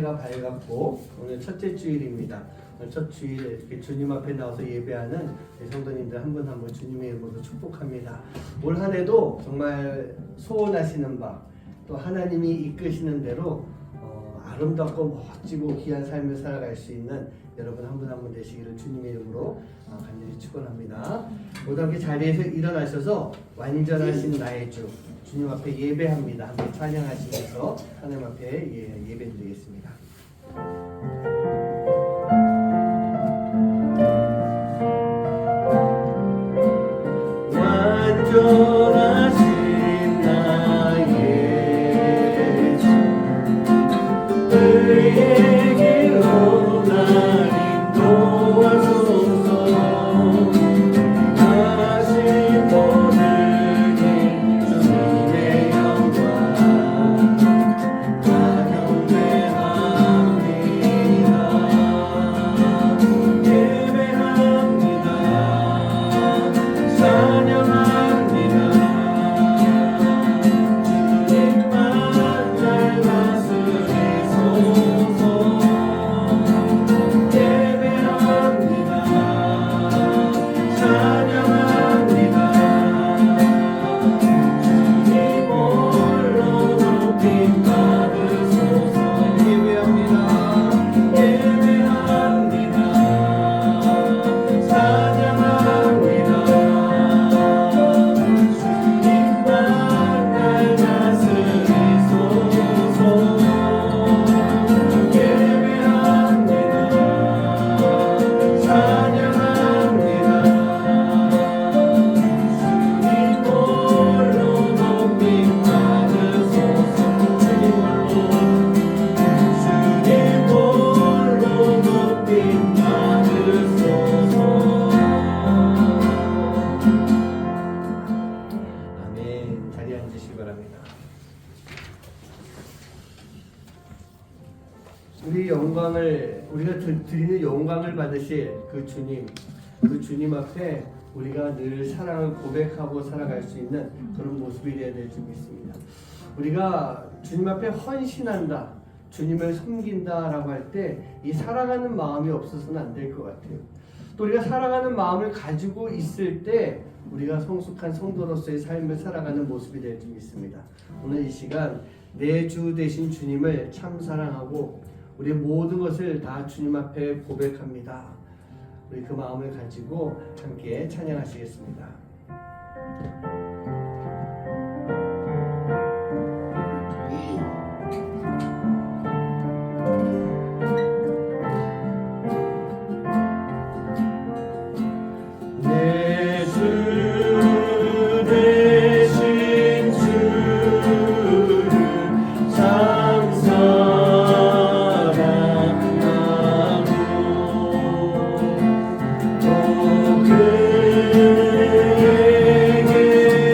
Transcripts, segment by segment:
해가 밝았고 오늘 첫째 주일입니다. 오늘 첫 주일 이렇게 주님 앞에 나와서 예배하는 성도님들 한 분 한 분 주님의 이름으로 축복합니다. 올 한 해도 정말 소원하시는 바 또 하나님이 이끄시는 대로 아름답고 멋지고 귀한 삶을 살아갈 수 있는 여러분 한 분 한 분 되시기를 주님의 이름으로 간절히 축원합니다. 모두 함께 자리에서 일어나셔서 완전하신 나의 주 주님 앞에 예배합니다. 함께 찬양하시면서 하나님 앞에 예배드리겠습니다. 완전하신 나의 주 의의 길로 날 인도하소서. 하신 모든 일 주님의 영광 다 경배합니다. 예배합니다. 찬양합니다. 주님만 날 다스리소서. 예배합니다. 찬양합니다. 주님 홀로 높임 받으소서. 예배합니다. 예배합니다. 찬양합니다. 주님만 날 다스리소서. 예배합니다. 찬양합니다. 주님 홀로 높임 받으소서. 주님 홀로 높임 받으소서. 아멘. 자리에 앉으시기 바랍니다. 우리가 드리는 영광을 받으실 그 주님 앞에 우리가 늘 사랑을 고백하고 살아갈 수 있는 그런 모습이 되어야 될 줄 믿습니다. 우리가 주님 앞에 헌신한다, 주님을 섬긴다라고 할 때 이 사랑하는 마음이 없어서는 안 될 것 같아요. 또 우리가 사랑하는 마음을 가지고 있을 때 우리가 성숙한 성도로서의 삶을 살아가는 모습이 될 줄 믿습니다. 오늘 이 시간 내 주 되신 주님을 참 사랑하고 우리 모든 것을 다 주님 앞에 고백합니다. 우리 그 마음을 가지고 함께 찬양하시겠습니다. 내 주 되신 주를 참 사랑하고 또 그에게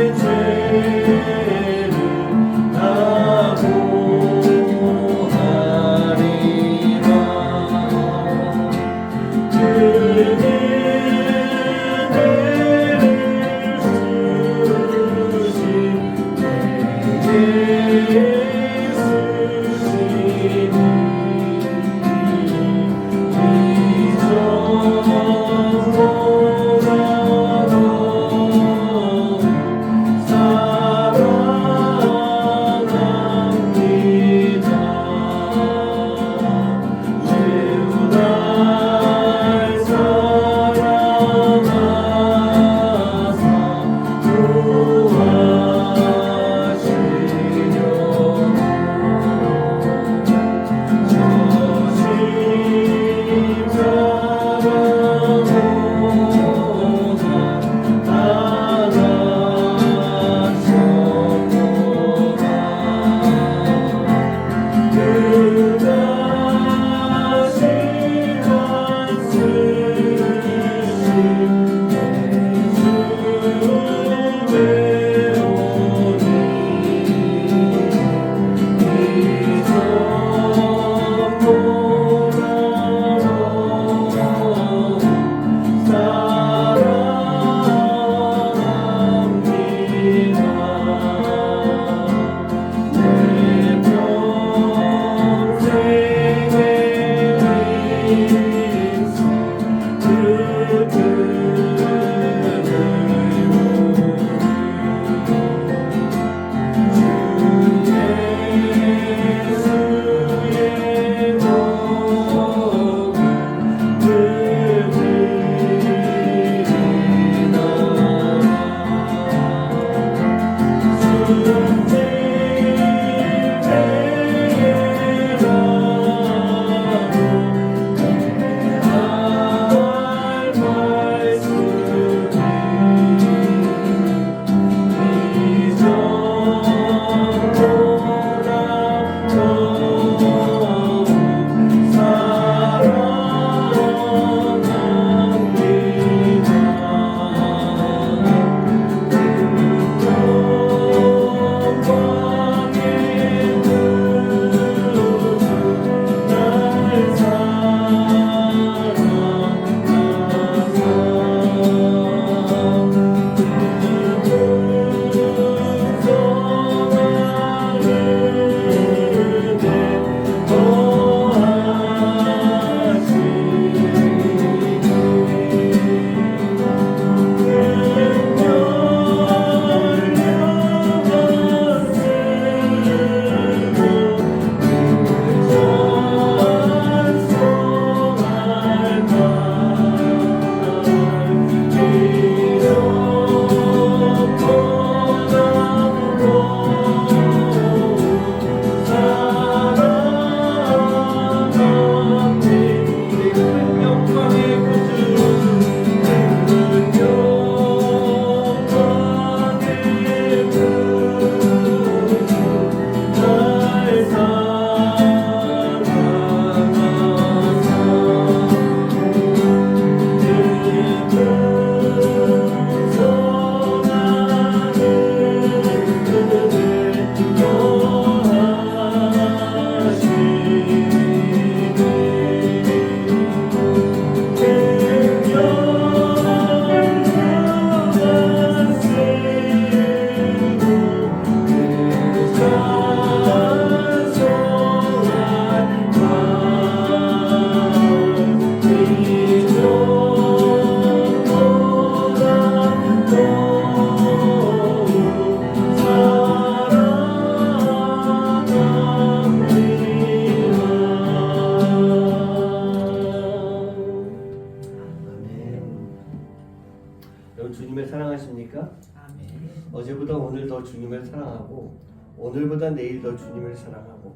주님을 사랑하십니까? 아멘. 어제보다 오늘 더 주님을 사랑하고 오늘보다 내일 더 주님을 사랑하고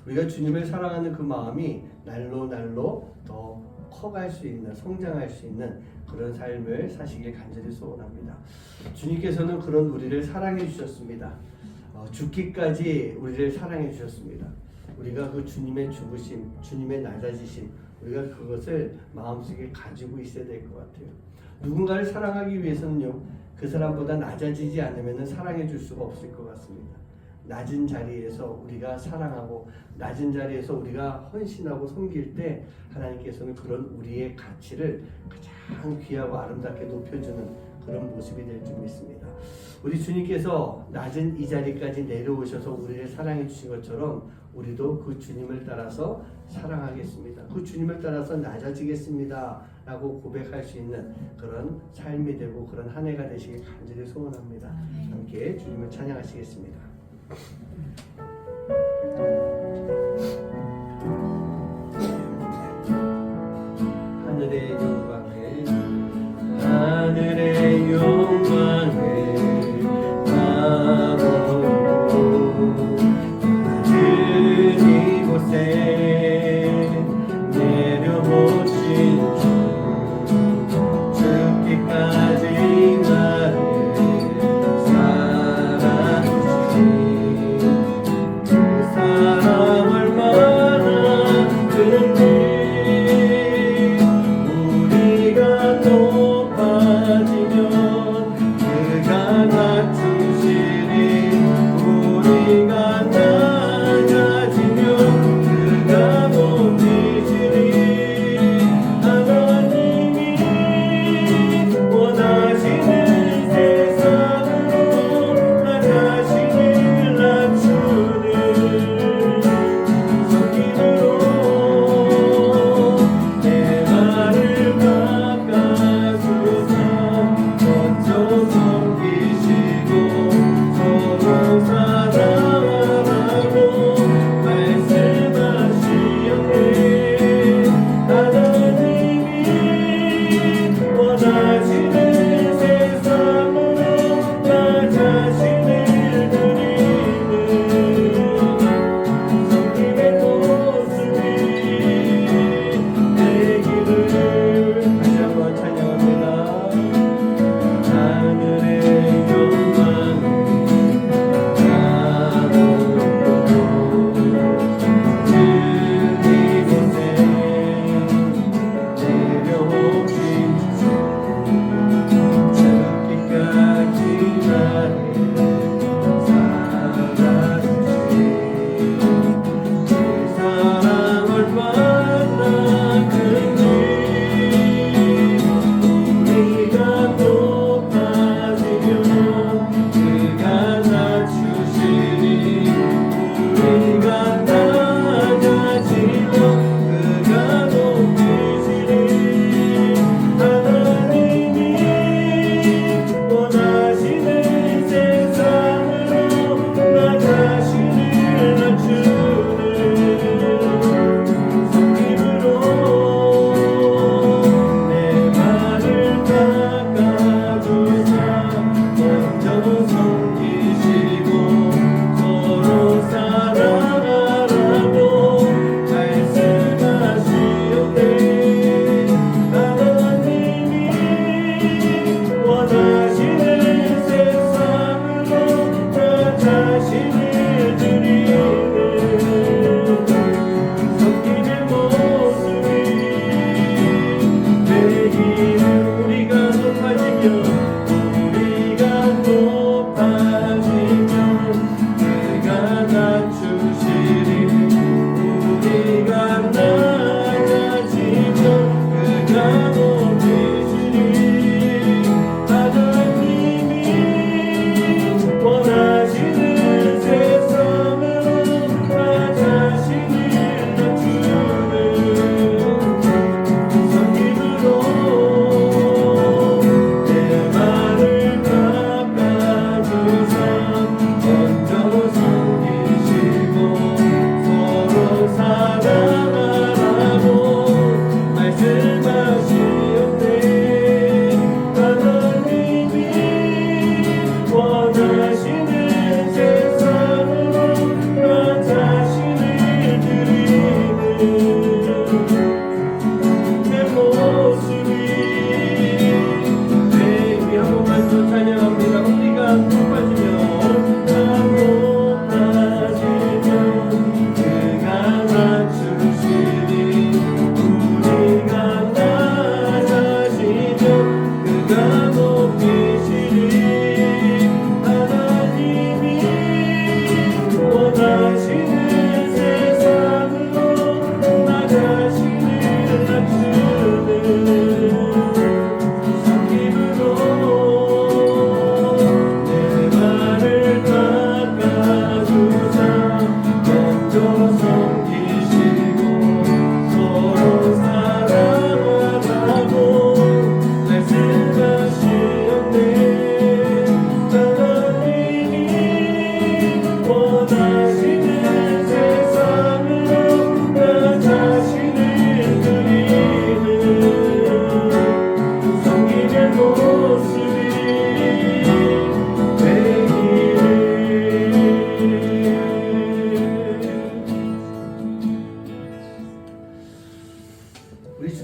우리가 주님을 사랑하는 그 마음이 날로 날로 더 커갈 수 있는 성장할 수 있는 그런 삶을 사시길 간절히 소원합니다. 주님께서는 그런 우리를 사랑해 주셨습니다. 죽기까지 우리를 사랑해 주셨습니다. 우리가 그 주님의 죽으심, 주님의 낮아지심 우리가 그것을 마음속에 가지고 있어야 될 것 같아요. 누군가를 사랑하기 위해서는요, 그 사람보다 낮아지지 않으면 사랑해 줄 수가 없을 것 같습니다. 낮은 자리에서 우리가 사랑하고 낮은 자리에서 우리가 헌신하고 섬길 때 하나님께서는 그런 우리의 가치를 가장 귀하고 아름답게 높여주는 그런 모습이 될 줄 믿습니다. 우리 주님께서 낮은 이 자리까지 내려오셔서 우리를 사랑해 주신 것처럼 우리도 그 주님을 따라서 사랑하겠습니다. 그 주님을 따라서 낮아지겠습니다 라고 고백할 수 있는 그런 삶이 되고 그런 한 해가 되시길 간절히 소원합니다. 함께 주님을 찬양하시겠습니다. 하늘의 영광에 하늘의 영광에 나보고 낮은 이곳에 내려오신 주 죽기까지 나를 사랑하시니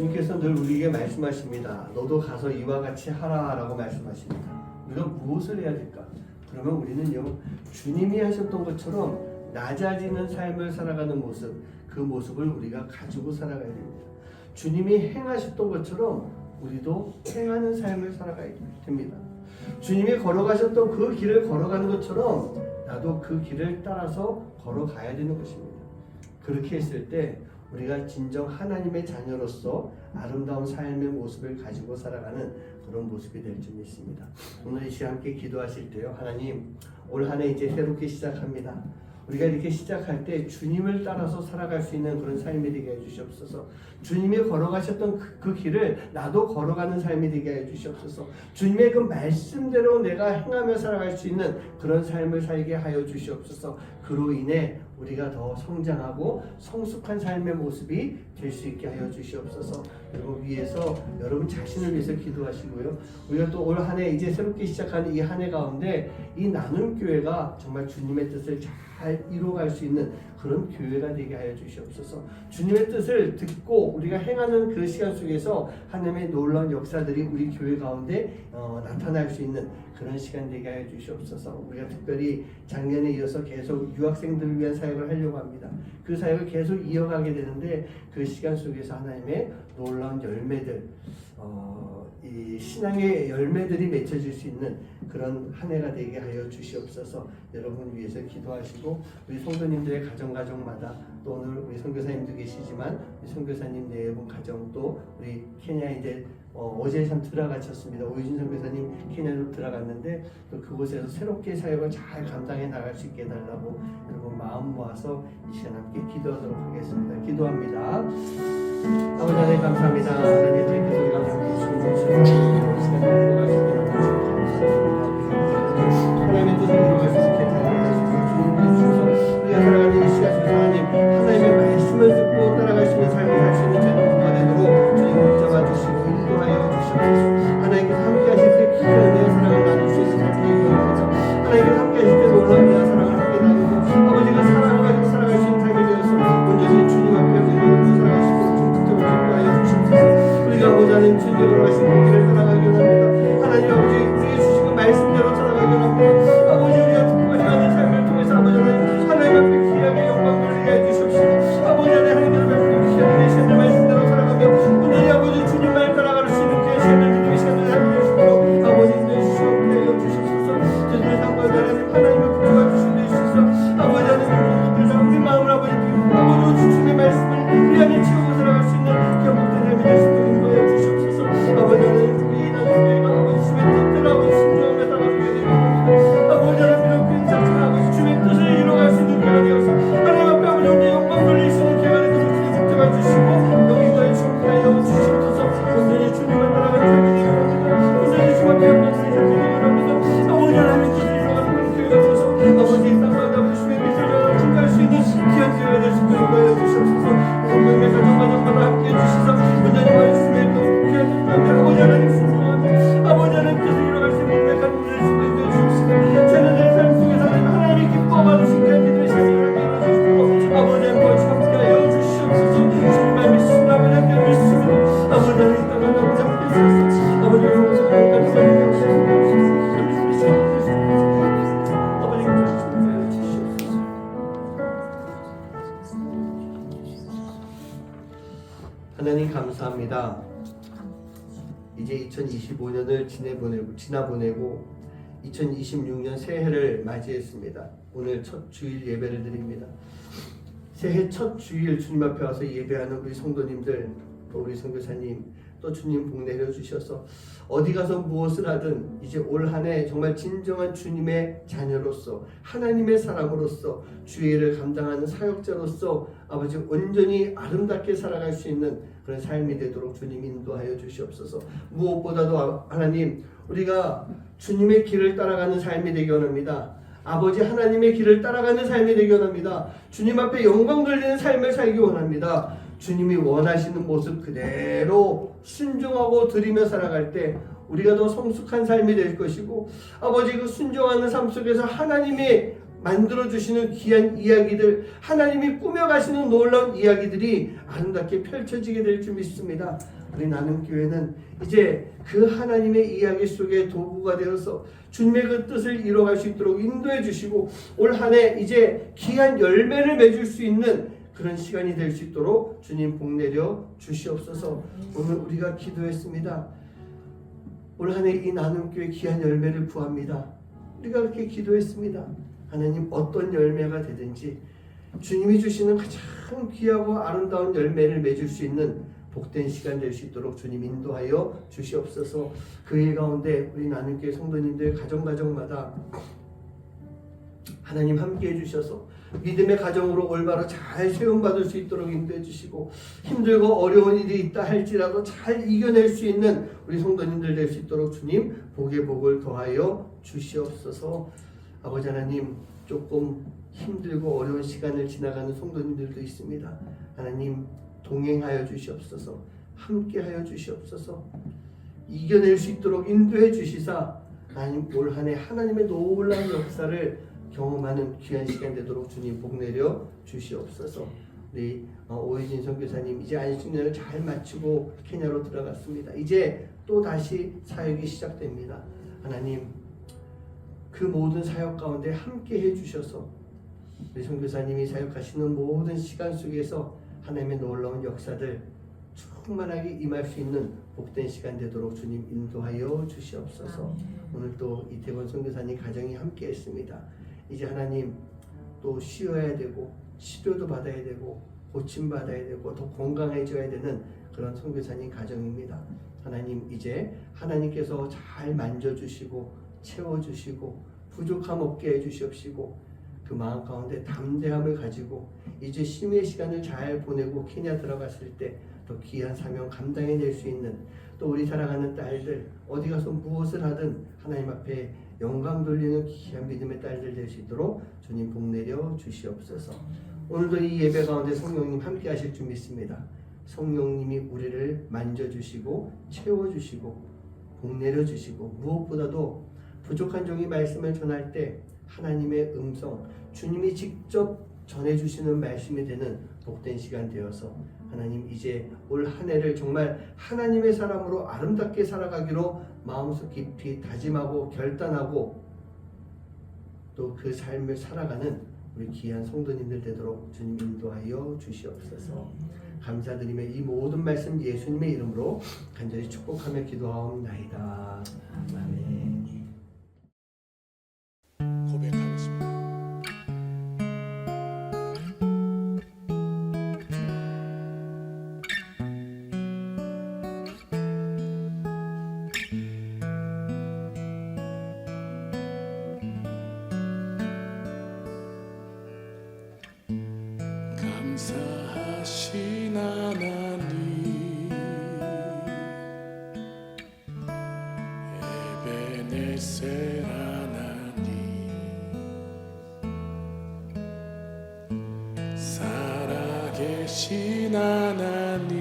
주님께서 늘 우리에게 말씀하십니다. 너도 가서 이와 같이 하라라고 말씀하십니다. 우리가 무엇을 해야 될까? 그러면 우리는요, 주님이 하셨던 것처럼 낮아지는 삶을 살아가는 모습, 그 모습을 우리가 가지고 살아가야 됩니다. 주님이 행하셨던 것처럼 우리도 행하는 삶을 살아가야 됩니다. 주님이 걸어가셨던 그 길을 걸어가는 것처럼 나도 그 길을 따라서 걸어가야 되는 것입니다. 그렇게 했을 때 우리가 진정 하나님의 자녀로서 아름다운 삶의 모습을 가지고 살아가는 그런 모습이 될 줄 믿습니다. 오늘 이 시간 함께 기도하실 때요, 하나님, 올 한 해 이제 새롭게 시작합니다. 우리가 이렇게 시작할 때 주님을 따라서 살아갈 수 있는 그런 삶이 되게 해주시옵소서. 주님이 걸어가셨던 그 길을 나도 걸어가는 삶이 되게 해주시옵소서. 주님의 그 말씀대로 내가 행하며 살아갈 수 있는 그런 삶을 살게 하여 주시옵소서. 그로 인해 우리가 더 성장하고 성숙한 삶의 모습이 될 수 있게 하여 주시옵소서. 여러분 위해서 여러분 자신을 위해서 기도하시고요. 우리가 또 올 한 해 이제 새롭게 시작하는 이 한 해 가운데 이 나눔 교회가 정말 주님의 뜻을 잘 이루어갈 수 있는 그런 교회가 되게 하여 주시옵소서. 주님의 뜻을 듣고 우리가 행하는 그 시간 속에서 하나님의 놀라운 역사들이 우리 교회 가운데 나타날 수 있는 그런 시간 되게 하여 주시옵소서. 우리가 특별히 작년에 이어서 계속 유학생들을 위한 사역을 하려고 합니다. 그 사역을 계속 이어가게 되는데 그 시간 속에서 하나님의 놀라운 열매들, 이 신앙의 열매들이 맺혀질 수 있는 그런 한 해가 되게 하여 주시옵소서. 여러분 위해서 기도하시고 우리 성도님들의 가정마다 또 오늘 우리 선교사님도 계시지만 우리 선교사님 네 분 가정 또 우리 케냐 이제 어제 참 들어가셨습니다. 오유진 선교사님 케냐로 들어갔는데 또 그곳에서 새롭게 사역을 잘 감당해 나갈 수 있게 해달라고 여러분 마음 모아서 이 시간 함께 기도하도록 하겠습니다. 기도합니다. 아버지 하나님 감사합니다. 하나님 저희께서 우리가 함께 주신 시간을 이루어가시기 하나님의 뜻을 이루어갈 수 있게 하여 주셔서 우리가 살아가는 이 시간 속에서 하나님의 말씀을 듣고 따라갈 수 있는 삶을 살 수 있는 저희가 되도록 저희 붙잡아 주시고 인도하여 주시옵소서. 하나님께서 함께 하실 때 귀한 은혜와 사랑을 나눌 수 있는 삶이 되게 하옵소서. 하나님께서 함께 하실 때 놀라운 은혜와 사랑을 함께 나누고 아버지가 사랑을 가지고 살아갈 수 있는 삶이 되어서 온전히 주님 앞에 의존하고 살아가시고 중독적으로 기뻐하여 주시옵소서. 우리가 보자는 주님으로 하신 길을 살아가기 원합니다. 하나님 아버지 우리에게 주시고 말씀대로 살아가기 원합니다. 아버지 우리가 듣고 행하는 삶을 통해서 아버지 하나님 앞에 귀하게 영광 돌리게 해주시옵시고 아버지 하나님 앞에 귀하게 내 삶의 말씀대로 살아가며 오늘 아버지 주님 말 따라갈 수 있는 그 삶을 믿음의 시간을 살아가시고 아버지 주시옵게 하여 주시옵소서. 저들의 상관 하나님을 붙잡아 주시는 데 있어서 아버지 하나님 우리 마음을 아버지 주님의 말씀을 우리 안에 채우고 살아갈 수 있는 경험들 삶이 될 수 있도록 인도하여 주시옵소서. 아버지 하나님 이 나중에가 아버지 주의 뜻대로 아버지 순종하며 살아가게 되는 겁니다. 아버지 하나님 이렇게 자체가 아버지 주의 뜻을 이루어갈 수 있는 기회가 되어서 하나님 앞에 아버지 혼자 영광 돌릴 수 있는 기회가 되어서 주님 붙잡아 주시고 여기까지 주게 하여 주시옵소서. 온전히 주님을 따라가는 삶이 되게 합니다. 온전히 주님 앞에 영광 돌릴 삶이 되게 합니다. 아버지 하나님의 뜻을 이루어가는 그런 기회가 되어서 아버지 이 땅마다 아버지 주의 뜻을 증거할 수 있는 귀한 기회가 될 수 있도록 인도하여 주시옵소서. 성령의 가정마다 함께해 주시사 온전히 말씀에 또 귀한 뜻을 아버지 하나님 순종하며 아버지 하나님 뜻을 이루어갈 수 있는 내가 누릴 수 있게 해주시옵소서. 저는 내 삶 속에서 하나님이 기뻐하시는 귀한 믿음의 삶을 하게 해주시고 아버지 하나님 같이 함께하여 주시옵소서. 주님의 믿습니다. 아버지 함께 믿습니다. 아버지 하나님 이 땅을 아버지 함께 주시옵소서. 아버지 하나님 성령까지 하나님 감사합니다. 이제 2025년을 지나보내고 2026년 새해를 맞이했습니다. 오늘 첫 주일 예배를 드립니다. 새해 첫 주일 주님 앞에 와서 예배하는 우리 성도님들 또 우리 선교사님 또 주님 복 내려 주셔서 어디 가서 무엇을 하든 이제 올 한 해 정말 진정한 주님의 자녀로서 하나님의 사람으로서 주의 일을 감당하는 사역자로서 아버지 온전히 아름답게 살아갈 수 있는 그런 삶이 되도록 주님 인도하여 주시옵소서. 무엇보다도 하나님 우리가 주님의 길을 따라가는 삶이 되기 원합니다. 아버지 하나님의 길을 따라가는 삶이 되기 원합니다. 주님 앞에 영광 돌리는 삶을 살기 원합니다. 주님이 원하시는 모습 그대로 순종하고 드리며 살아갈 때 우리가 더 성숙한 삶이 될 것이고 아버지 그 순종하는 삶 속에서 하나님이 만들어주시는 귀한 이야기들 하나님이 꾸며가시는 놀라운 이야기들이 아름답게 펼쳐지게 될 줄 믿습니다. 우리 나눔교회는 이제 그 하나님의 이야기 속에 도구가 되어서 주님의 그 뜻을 이뤄갈 수 있도록 인도해 주시고 올 한 해 이제 귀한 열매를 맺을 수 있는 그런 시간이 될 수 있도록 주님 복 내려 주시옵소서. 오늘 우리가 기도했습니다. 올 한 해 이 나눔교회 귀한 열매를 구합니다. 우리가 그렇게 기도했습니다. 하나님 어떤 열매가 되든지 주님이 주시는 가장 귀하고 아름다운 열매를 맺을 수 있는 복된 시간 될 수 있도록 주님 인도하여 주시옵소서. 그 일 가운데 우리 나눔교회 성도님들 가정마다 하나님 함께 해주셔서 믿음의 가정으로 올바로 잘 세움받을 수 있도록 인도해 주시고 힘들고 어려운 일이 있다 할지라도 잘 이겨낼 수 있는 우리 성도님들 될 수 있도록 주님 복의 복을 더하여 주시옵소서. 아버지 하나님, 조금 힘들고 어려운 시간을 지나가는 성도님들도 있습니다. 하나님 동행하여 주시옵소서. 함께하여 주시옵소서. 이겨낼 수 있도록 인도해 주시사 하나님 올 한 해 하나님의 놀라운 역사를 경험하는 귀한 시간 되도록 주님 복 내려 주시옵소서. 우리 오혜진 선교사님 이제 안식년을 잘 마치고 케냐로 들어갔습니다. 이제 또 다시 사역이 시작됩니다. 하나님 그 모든 사역 가운데 함께 해주셔서 우리 선교사님이 사역하시는 모든 시간 속에서 하나님의 놀라운 역사들 충만하게 임할 수 있는 복된 시간 되도록 주님 인도하여 주시옵소서. 오늘 또 이태원 선교사님 가정이 함께 했습니다. 이제 하나님 또 쉬어야 되고 치료도 받아야 되고 고침받아야 되고 더 건강해져야 되는 그런 선교사님 가정입니다. 하나님 이제 하나님께서 잘 만져주시고 채워주시고 부족함 없게 해주시옵시고 그 마음 가운데 담대함을 가지고 이제 쉼의 시간을 잘 보내고 케냐 들어갔을 때 또 귀한 사명 감당해낼 수 있는 또 우리 사랑하는 딸들 어디 가서 무엇을 하든 하나님 앞에 영광 돌리는 귀한 믿음의 딸들 될 수 있도록 주님 복 내려 주시옵소서. 오늘도 이 예배 가운데 성령님 함께 하실 줄 믿습니다. 성령님이 우리를 만져주시고 채워주시고 복 내려주시고 무엇보다도 부족한 종이 말씀을 전할 때 하나님의 음성 주님이 직접 전해주시는 말씀이 되는 복된 시간 되어서 하나님 이제 올 한 해를 정말 하나님의 사람으로 아름답게 살아가기로 마음속 깊이 다짐하고 결단하고 또 그 삶을 살아가는 우리 귀한 성도님들 되도록 주님 인도하여 주시옵소서. 감사드리며 이 모든 말씀 예수님의 이름으로 간절히 축복하며 기도하옵나이다. 아멘. 고백하겠습니다. 감사하신 하나님 에베네셀 하나님 살아계신 하나님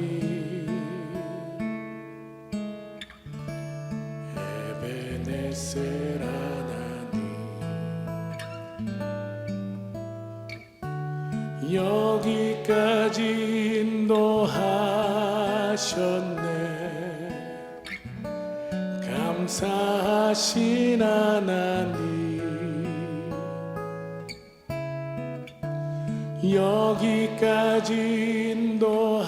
에베네셀 하나님 여기까지 인도하셨네. 감사하신 하나님 여기까지 인도하셨네.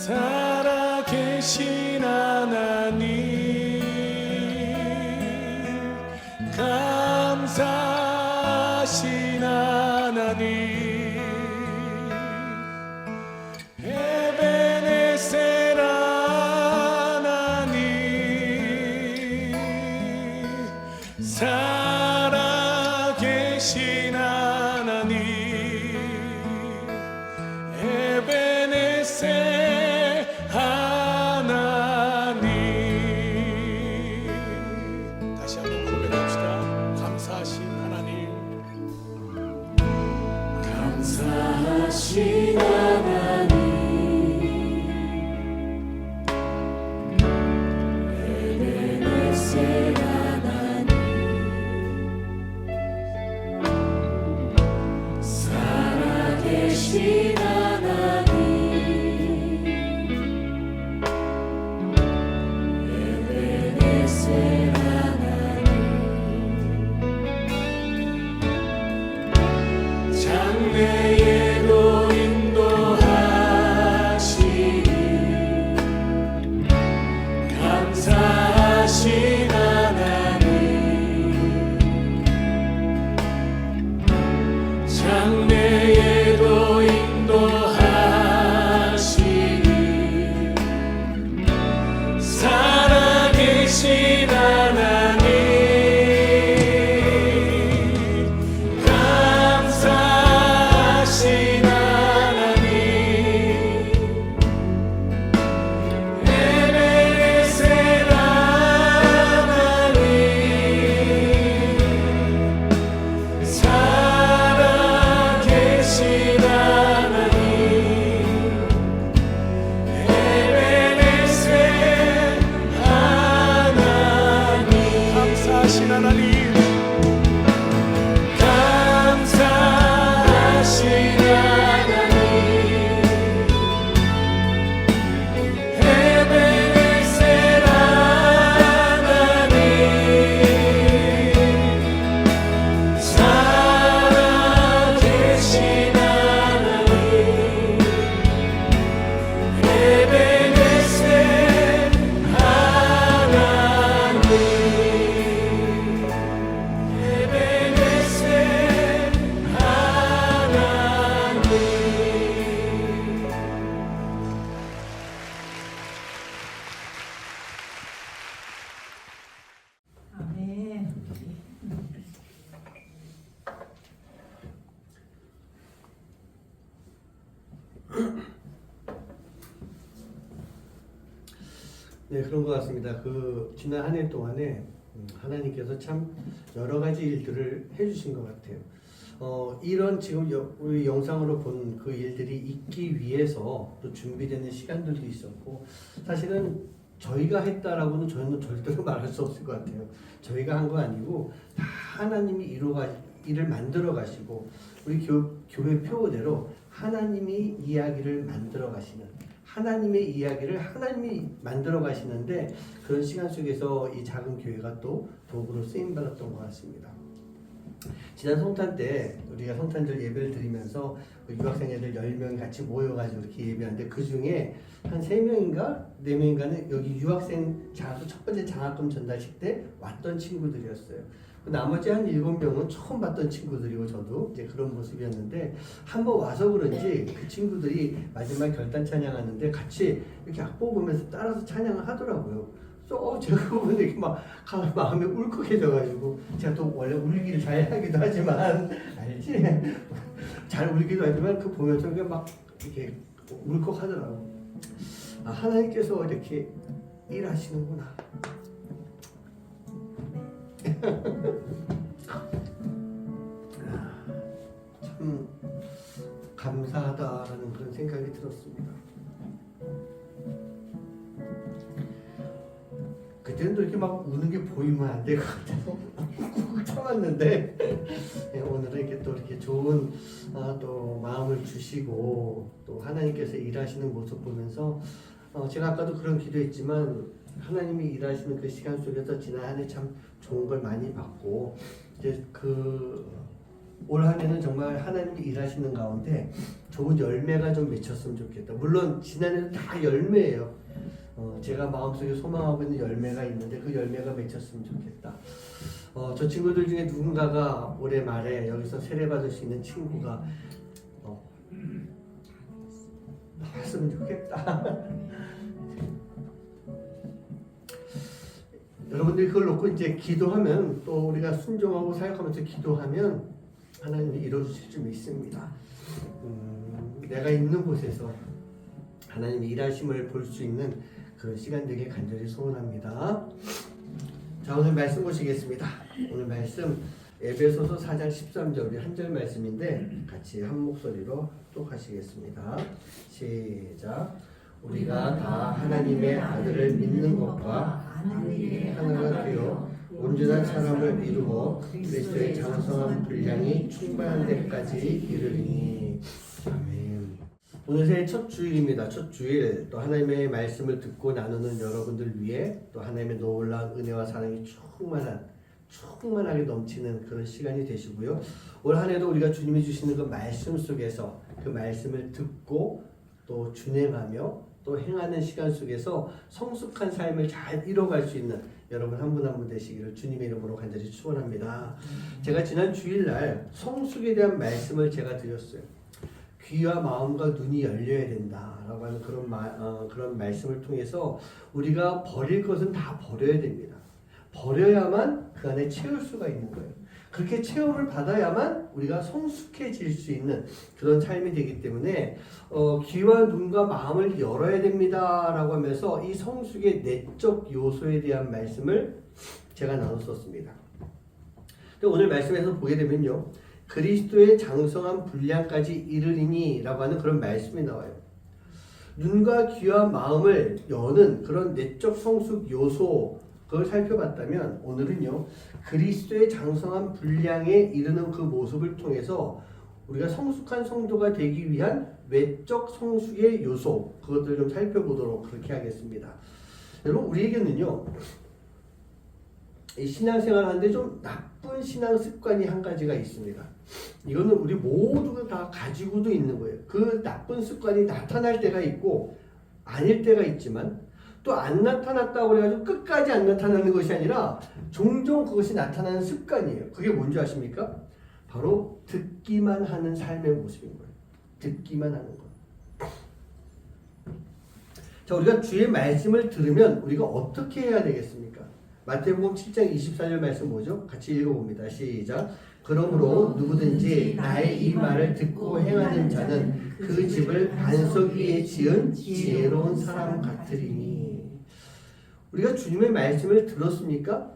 살아계신 하나님 감사하신 하나님 에베네셀 하나님 살아계신 하나님 에베네셀 하나님 네, 그런 것 같습니다. 지난 한 해 동안에 하나님께서 참 여러 가지 일들을 해주신 것 같아요. 이런 지금 우리 영상으로 본 그 일들이 있기 위해서 또 준비되는 시간들도 있었고, 사실은 저희가 했다라고는 저희는 절대로 말할 수 없을 것 같아요. 저희가 한 거 아니고 다 하나님이 일을 만들어 가시고, 우리 교회 표어대로 하나님이 이야기를 만들어 가시는, 하나님의 이야기를 하나님이 만들어 가시는데, 그런 시간 속에서 이 작은 교회가 또 도구로 쓰임 받았던 것 같습니다. 지난 성탄 때 우리가 성탄절 예배를 드리면서 유학생 애들 10명이 같이 모여가지고 이렇게 예배하는데, 그 중에 한 3명인가 4명인가는 여기 유학생 첫 번째 장학금 전달식 때 왔던 친구들이었어요. 나머지 한 7명은 처음 봤던 친구들이고, 저도 이제 그런 모습이었는데, 한번 와서 그런지 그 친구들이 마지막 결단 찬양하는데 같이 이렇게 악보 보면서 따라서 찬양을 하더라고요. 제가 보면 이렇게 막 마음이 울컥해져가지고, 제가 또 원래 울기를 잘 하기도 하지만, 알지? 잘 울기도 하지만 그 보면서 막 이렇게 울컥하더라고. 아, 하나님께서 이렇게 일하시는구나. 참 감사하다라는 그런 생각이 들었습니다. 그때는 또 이렇게 막 우는 게 보이면 안 될 것 같아서 꾹꾹 참았는데, 오늘은 이렇게 또 이렇게 좋은 또 마음을 주시고 또 하나님께서 일하시는 모습 보면서, 제가 아까도 그런 기도했지만, 하나님이 일하시는 그 시간 속에서 지난 한 해 참 좋은 걸 많이 받고, 이제 올 한 해는 정말 하나님이 일하시는 가운데 좋은 열매가 좀 맺혔으면 좋겠다. 물론 지난해는 다 열매예요. 제가 마음속에 소망하고 있는 열매가 있는데 그 열매가 맺혔으면 좋겠다. 저 친구들 중에 누군가가 올해 말에 여기서 세례받을 수 있는 친구가 나왔으면 좋겠다. 여러분들이 그걸 놓고 이제 기도하면, 또 우리가 순종하고 사역하면서 기도하면 하나님이 이루어주실 줄 믿습니다. 내가 있는 곳에서 하나님의 일하심을 볼 수 있는 그런 시간 되길 간절히 소원합니다. 자, 오늘 말씀 보시겠습니다. 오늘 말씀 에베소서 4장 13절, 우리 한 절 말씀인데 같이 한 목소리로 합독하시겠습니다. 시작. 우리가 다 하나님의 아들을 믿는 것과 하나가 되어 온전한 사람을 이루어 그리스도의 장성한 분량이 충만한 데까지 이르리니. 아멘. 오늘 새해 첫 주일입니다. 첫 주일, 또 하나님의 말씀을 듣고 나누는 여러분들 위해 또 하나님의 놀라운 은혜와 사랑이 충만하게 넘치는 그런 시간이 되시고요. 올 한 해도 우리가 주님이 주시는 그 말씀 속에서 그 말씀을 듣고 또 준행하며 또 행하는 시간 속에서 성숙한 삶을 잘 이뤄갈 수 있는 여러분 한 분 한 분 되시기를 주님의 이름으로 간절히 축원합니다. 제가 지난 주일날 성숙에 대한 말씀을 제가 드렸어요. 귀와 마음과 눈이 열려야 된다라고 하는 그런 말씀을 통해서 우리가 버릴 것은 다 버려야 됩니다. 버려야만 그 안에 채울 수가 있는 거예요. 그렇게 체험을 받아야만 우리가 성숙해질 수 있는 그런 삶이 되기 때문에 귀와 눈과 마음을 열어야 됩니다라고 하면서 이 성숙의 내적 요소에 대한 말씀을 제가 나눴었습니다. 오늘 말씀에서 보게 되면요, 그리스도의 장성한 분량까지 이르리니 라고 하는 그런 말씀이 나와요. 눈과 귀와 마음을 여는 그런 내적 성숙 요소, 그걸 살펴봤다면 오늘은요, 그리스도의 장성한 분량에 이르는 그 모습을 통해서 우리가 성숙한 성도가 되기 위한 외적 성숙의 요소, 그것들을 좀 살펴보도록 그렇게 하겠습니다. 여러분, 우리에게는요, 이 신앙생활 하는데 좀 나쁜 신앙 습관이 한 가지가 있습니다. 이거는 우리 모두가 다 가지고도 있는 거예요. 그 나쁜 습관이 나타날 때가 있고 아닐 때가 있지만, 또 안 나타났다고 그래가지고 끝까지 안 나타나는 것이 아니라 종종 그것이 나타나는 습관이에요. 그게 뭔지 아십니까? 바로 듣기만 하는 삶의 모습인 거예요. 듣기만 하는 것. 자, 우리가 주의 말씀을 들으면 우리가 어떻게 해야 되겠습니까? 마태복음 7장 24절 말씀 뭐죠? 같이 읽어봅니다. 시작. 그러므로 누구든지 나의 이 말을 듣고 행하는 자는 그 집을 반석 위에 지은 지혜로운 사람 같으리니. 우리가 주님의 말씀을 들었습니까?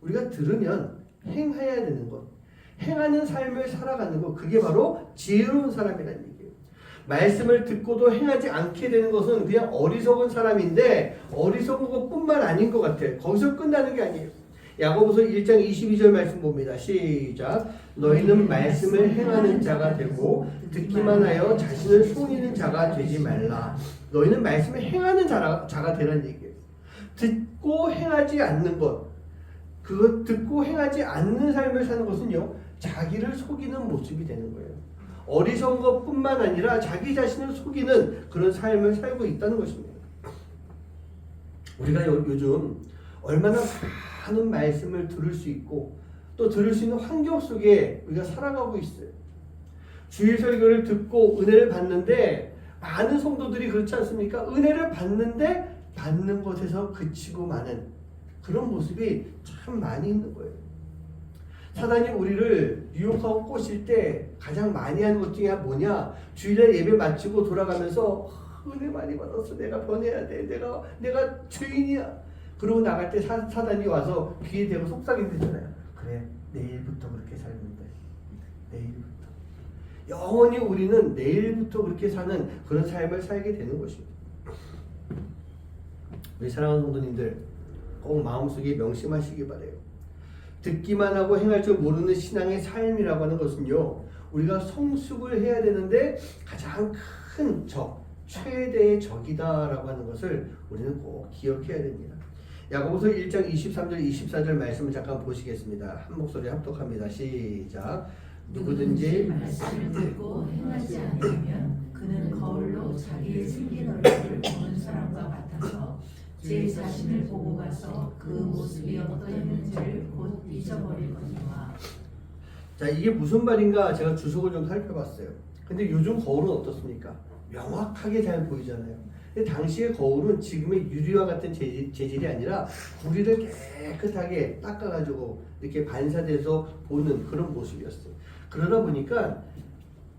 우리가 들으면 행해야 되는 것, 행하는 삶을 살아가는 것, 그게 바로 지혜로운 사람이라는 얘기예요. 말씀을 듣고도 행하지 않게 되는 것은 그냥 어리석은 사람인데, 어리석은 것뿐만 아닌 것 같아요. 거기서 끝나는 게 아니에요. 야고보서 1장 22절 말씀 봅니다. 시작. 너희는 말씀을 행하는 자가 되고 듣기만 하여 자신을 속이는 자가 되지 말라. 너희는 말씀을 행하는 자가 되라는 얘기예요. 듣고 행하지 않는 것, 그거 듣고 행하지 않는 삶을 사는 것은요, 자기를 속이는 모습이 되는 거예요. 어리석은 것뿐만 아니라 자기 자신을 속이는 그런 삶을 살고 있다는 것입니다. 우리가 요즘 얼마나 많은 말씀을 들을 수 있고 또 들을 수 있는 환경 속에 우리가 살아가고 있어요. 주일 설교를 듣고 은혜를 받는데, 많은 성도들이 그렇지 않습니까? 은혜를 받는데 받는 것에서 그치고 마는 그런 모습이 참 많이 있는 거예요. 사단이 우리를 유혹하고 꼬실 때 가장 많이 하는 것 중에 뭐냐? 주일날 예배 마치고 돌아가면서 은혜 많이 받았어. 내가 변해야 돼. 내가 죄인이야. 그러고 나갈 때 사단이 와서 귀에 대고 속삭이잖아요. 그래, 내일부터 그렇게 살면 돼. 내일부터. 영원히 우리는 내일부터 그렇게 사는 그런 삶을 살게 되는 것입니다. 우리 사랑하는 성도님들, 꼭 마음속에 명심하시기 바라요. 듣기만 하고 행할 줄 모르는 신앙의 삶이라고 하는 것은요, 우리가 성숙을 해야 되는데 가장 큰 적, 최대의 적이다라고 하는 것을 우리는 꼭 기억해야 됩니다. 야고보서 1장 23절 24절 말씀을 잠깐 보시겠습니다. 한 목소리 합독합니다. 시작. 누구든지 말씀을 듣고 행하지 않으면 그는 거울로 자기의 생긴 얼굴을 보는 사람과 같아서 제 자신을 보고 가서 그 모습이 어떠했는지를 곧 잊어버리거니와. 자, 이게 무슨 말인가 제가 주석을 좀 살펴봤어요. 근데 요즘 거울은 어떻습니까? 명확하게 잘 보이잖아요. 근데 당시의 거울은 지금의 유리와 같은 재질이 아니라 구리를 깨끗하게 닦아가지고 이렇게 반사돼서 보는 그런 모습이었어요. 그러다 보니까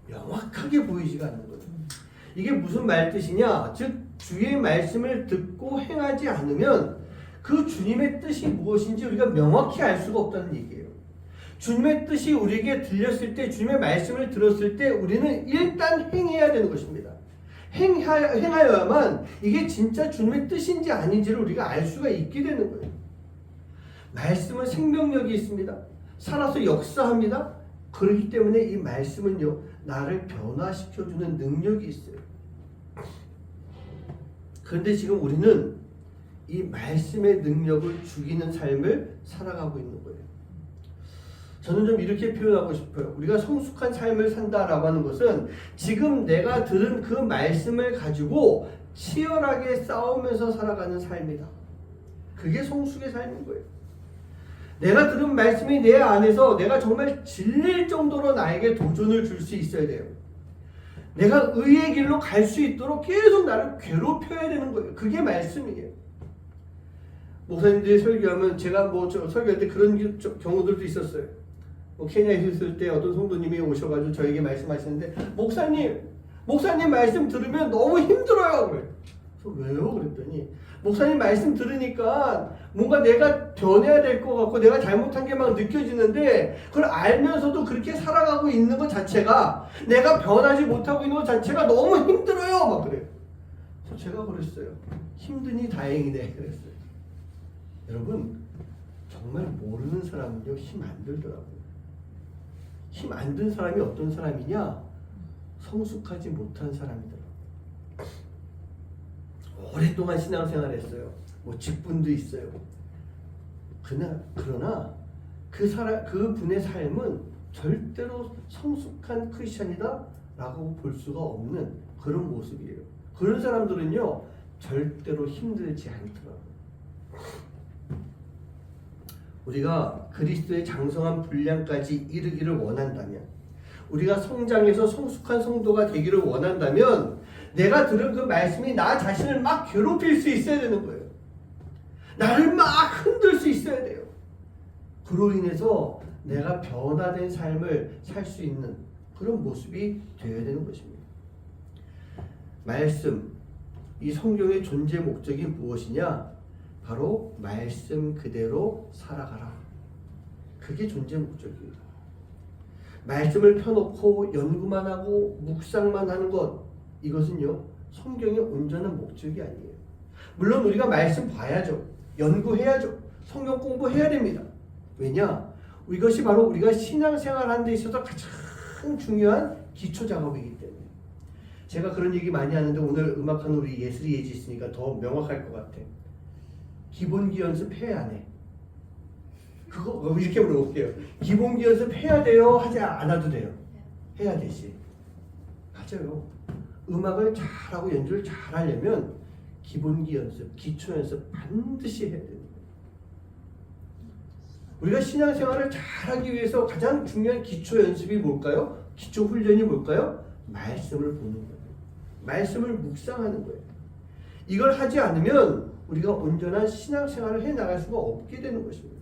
명확하게 보이지가 않는 거예요. 이게 무슨 말 뜻이냐? 즉 주의 말씀을 듣고 행하지 않으면 그 주님의 뜻이 무엇인지 우리가 명확히 알 수가 없다는 얘기예요. 주님의 뜻이 우리에게 들렸을 때, 주님의 말씀을 들었을 때 우리는 일단 행해야 되는 것입니다. 행하여야만 이게 진짜 주님의 뜻인지 아닌지를 우리가 알 수가 있게 되는 거예요. 말씀은 생명력이 있습니다. 살아서 역사합니다. 그렇기 때문에 이 말씀은요, 나를 변화시켜주는 능력이 있어요. 그런데 지금 우리는 이 말씀의 능력을 죽이는 삶을 살아가고 있는 거예요. 저는 좀 이렇게 표현하고 싶어요. 우리가 성숙한 삶을 산다라고 하는 것은 지금 내가 들은 그 말씀을 가지고 치열하게 싸우면서 살아가는 삶이다. 그게 성숙의 삶인 거예요. 내가 들은 말씀이 내 안에서 내가 정말 질릴 정도로 나에게 도전을 줄 수 있어야 돼요. 내가 의의 길로 갈 수 있도록 계속 나를 괴롭혀야 되는 거예요. 그게 말씀이에요. 목사님들이 설교하면 제가 설교할 때 그런 경우들도 있었어요. 케냐에 있을 때 어떤 성도님이 오셔가지고 저에게 말씀하시는데, 목사님 말씀 들으면 너무 힘들어요. 그래요. 그래서 왜요? 그랬더니 목사님 말씀 들으니까 뭔가 내가 변해야 될 것 같고 내가 잘못한 게 막 느껴지는데, 그걸 알면서도 그렇게 살아가고 있는 것 자체가, 내가 변하지 못하고 있는 것 자체가 너무 힘들어요. 막 그래요. 그래서 제가 그랬어요. 힘드니 다행이네. 그랬어요. 여러분, 정말 모르는 사람은요, 힘 안 들더라고요. 힘 안 든 사람이 어떤 사람이냐? 성숙하지 못한 사람이더라고요. 오랫동안 신앙생활 했어요. 직분도 있어요. 그러나 그 분의 삶은 절대로 성숙한 크리스천이다 라고 볼 수가 없는 그런 모습이에요. 그런 사람들은요, 절대로 힘들지 않더라고요. 우리가 그리스도의 장성한 분량까지 이르기를 원한다면, 우리가 성장해서 성숙한 성도가 되기를 원한다면, 내가 들은 그 말씀이 나 자신을 막 괴롭힐 수 있어야 되는 거예요. 나를 막 흔들 수 있어야 돼요. 그로 인해서 내가 변화된 삶을 살 수 있는 그런 모습이 되어야 되는 것입니다. 말씀, 이 성경의 존재 목적이 무엇이냐? 바로 말씀 그대로 살아가라. 그게 존재 목적입니다. 말씀을 펴놓고 연구만 하고 묵상만 하는 것, 이것은요 성경의 온전한 목적이 아니에요. 물론 우리가 말씀 봐야죠. 연구해야죠. 성경 공부해야 됩니다. 왜냐? 이것이 바로 우리가 신앙생활하는 데 있어서 가장 중요한 기초 작업이기 때문에. 제가 그런 얘기 많이 하는데 오늘 음악하는 우리 예슬이 예지 있으니까 더 명확할 것 같아. 기본기 연습 해야 안 해? 그거 이렇게 물어볼게요. 기본기 연습 해야 돼요? 하지 않아도 돼요? 해야 되지. 맞아요. 음악을 잘하고 연주를 잘하려면 기본기 연습, 기초 연습 반드시 해야 됩니다. 우리가 신앙생활을 잘하기 위해서 가장 중요한 기초 연습이 뭘까요? 기초 훈련이 뭘까요? 말씀을 보는 거예요. 말씀을 묵상하는 거예요. 이걸 하지 않으면 우리가 온전한 신앙생활을 해나갈 수가 없게 되는 것입니다.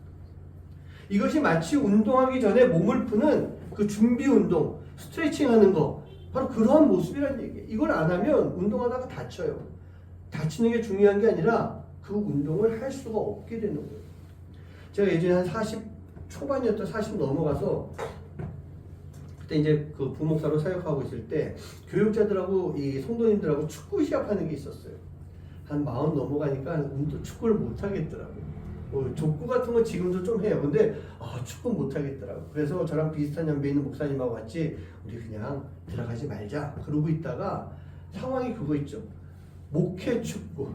이것이 마치 운동하기 전에 몸을 푸는 그 준비 운동, 스트레칭 하는 거, 바로 그러한 모습이라는 얘기예요. 이걸 안 하면 운동하다가 다쳐요. 다치는 게 중요한 게 아니라 그 운동을 할 수가 없게 되는 거예요. 제가 예전에 한 40 초반이었다 40 넘어가서 그때 이제 그 부목사로 사역하고 있을 때 교육자들하고 이 성도님들하고 축구 시합하는 게 있었어요. 한 40 넘어가니까 축구를 못 하겠더라고요. 족구 같은 거 지금도 좀 해요. 근데 축구 못 하겠더라고요. 그래서 저랑 비슷한 연배에 있는 목사님하고 같이 우리 그냥 들어가지 말자 그러고 있다가 상황이 그거 있죠. 목회 축구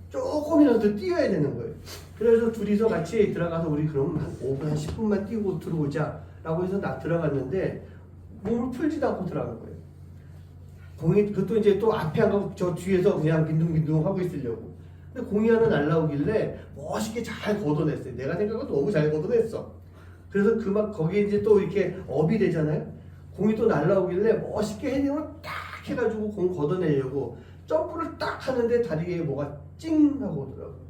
조금이라도 뛰어야 되는 거예요. 그래서 둘이서 같이 들어가서 우리 그럼 한 5분, 한 10분만 뛰고 들어오자 라고 해서 나 들어갔는데 몸을 풀지도 않고 들어간 거예요. 공이 그것도 이제 또 앞에 안 가고 저 뒤에서 그냥 빈둥빈둥 하고 있으려고. 근데 공이 하나 날라오길래 멋있게 잘 걷어냈어요. 내가 생각해도 너무 잘 걷어냈어. 그래서 그 막 거기에 이제 또 이렇게 업이 되잖아요. 공이 또 날라오길래 멋있게 헤딩을 딱 해가지고 공 걷어내려고 점프를 딱 하는데 다리에 뭐가 찡 하고 오더라고요.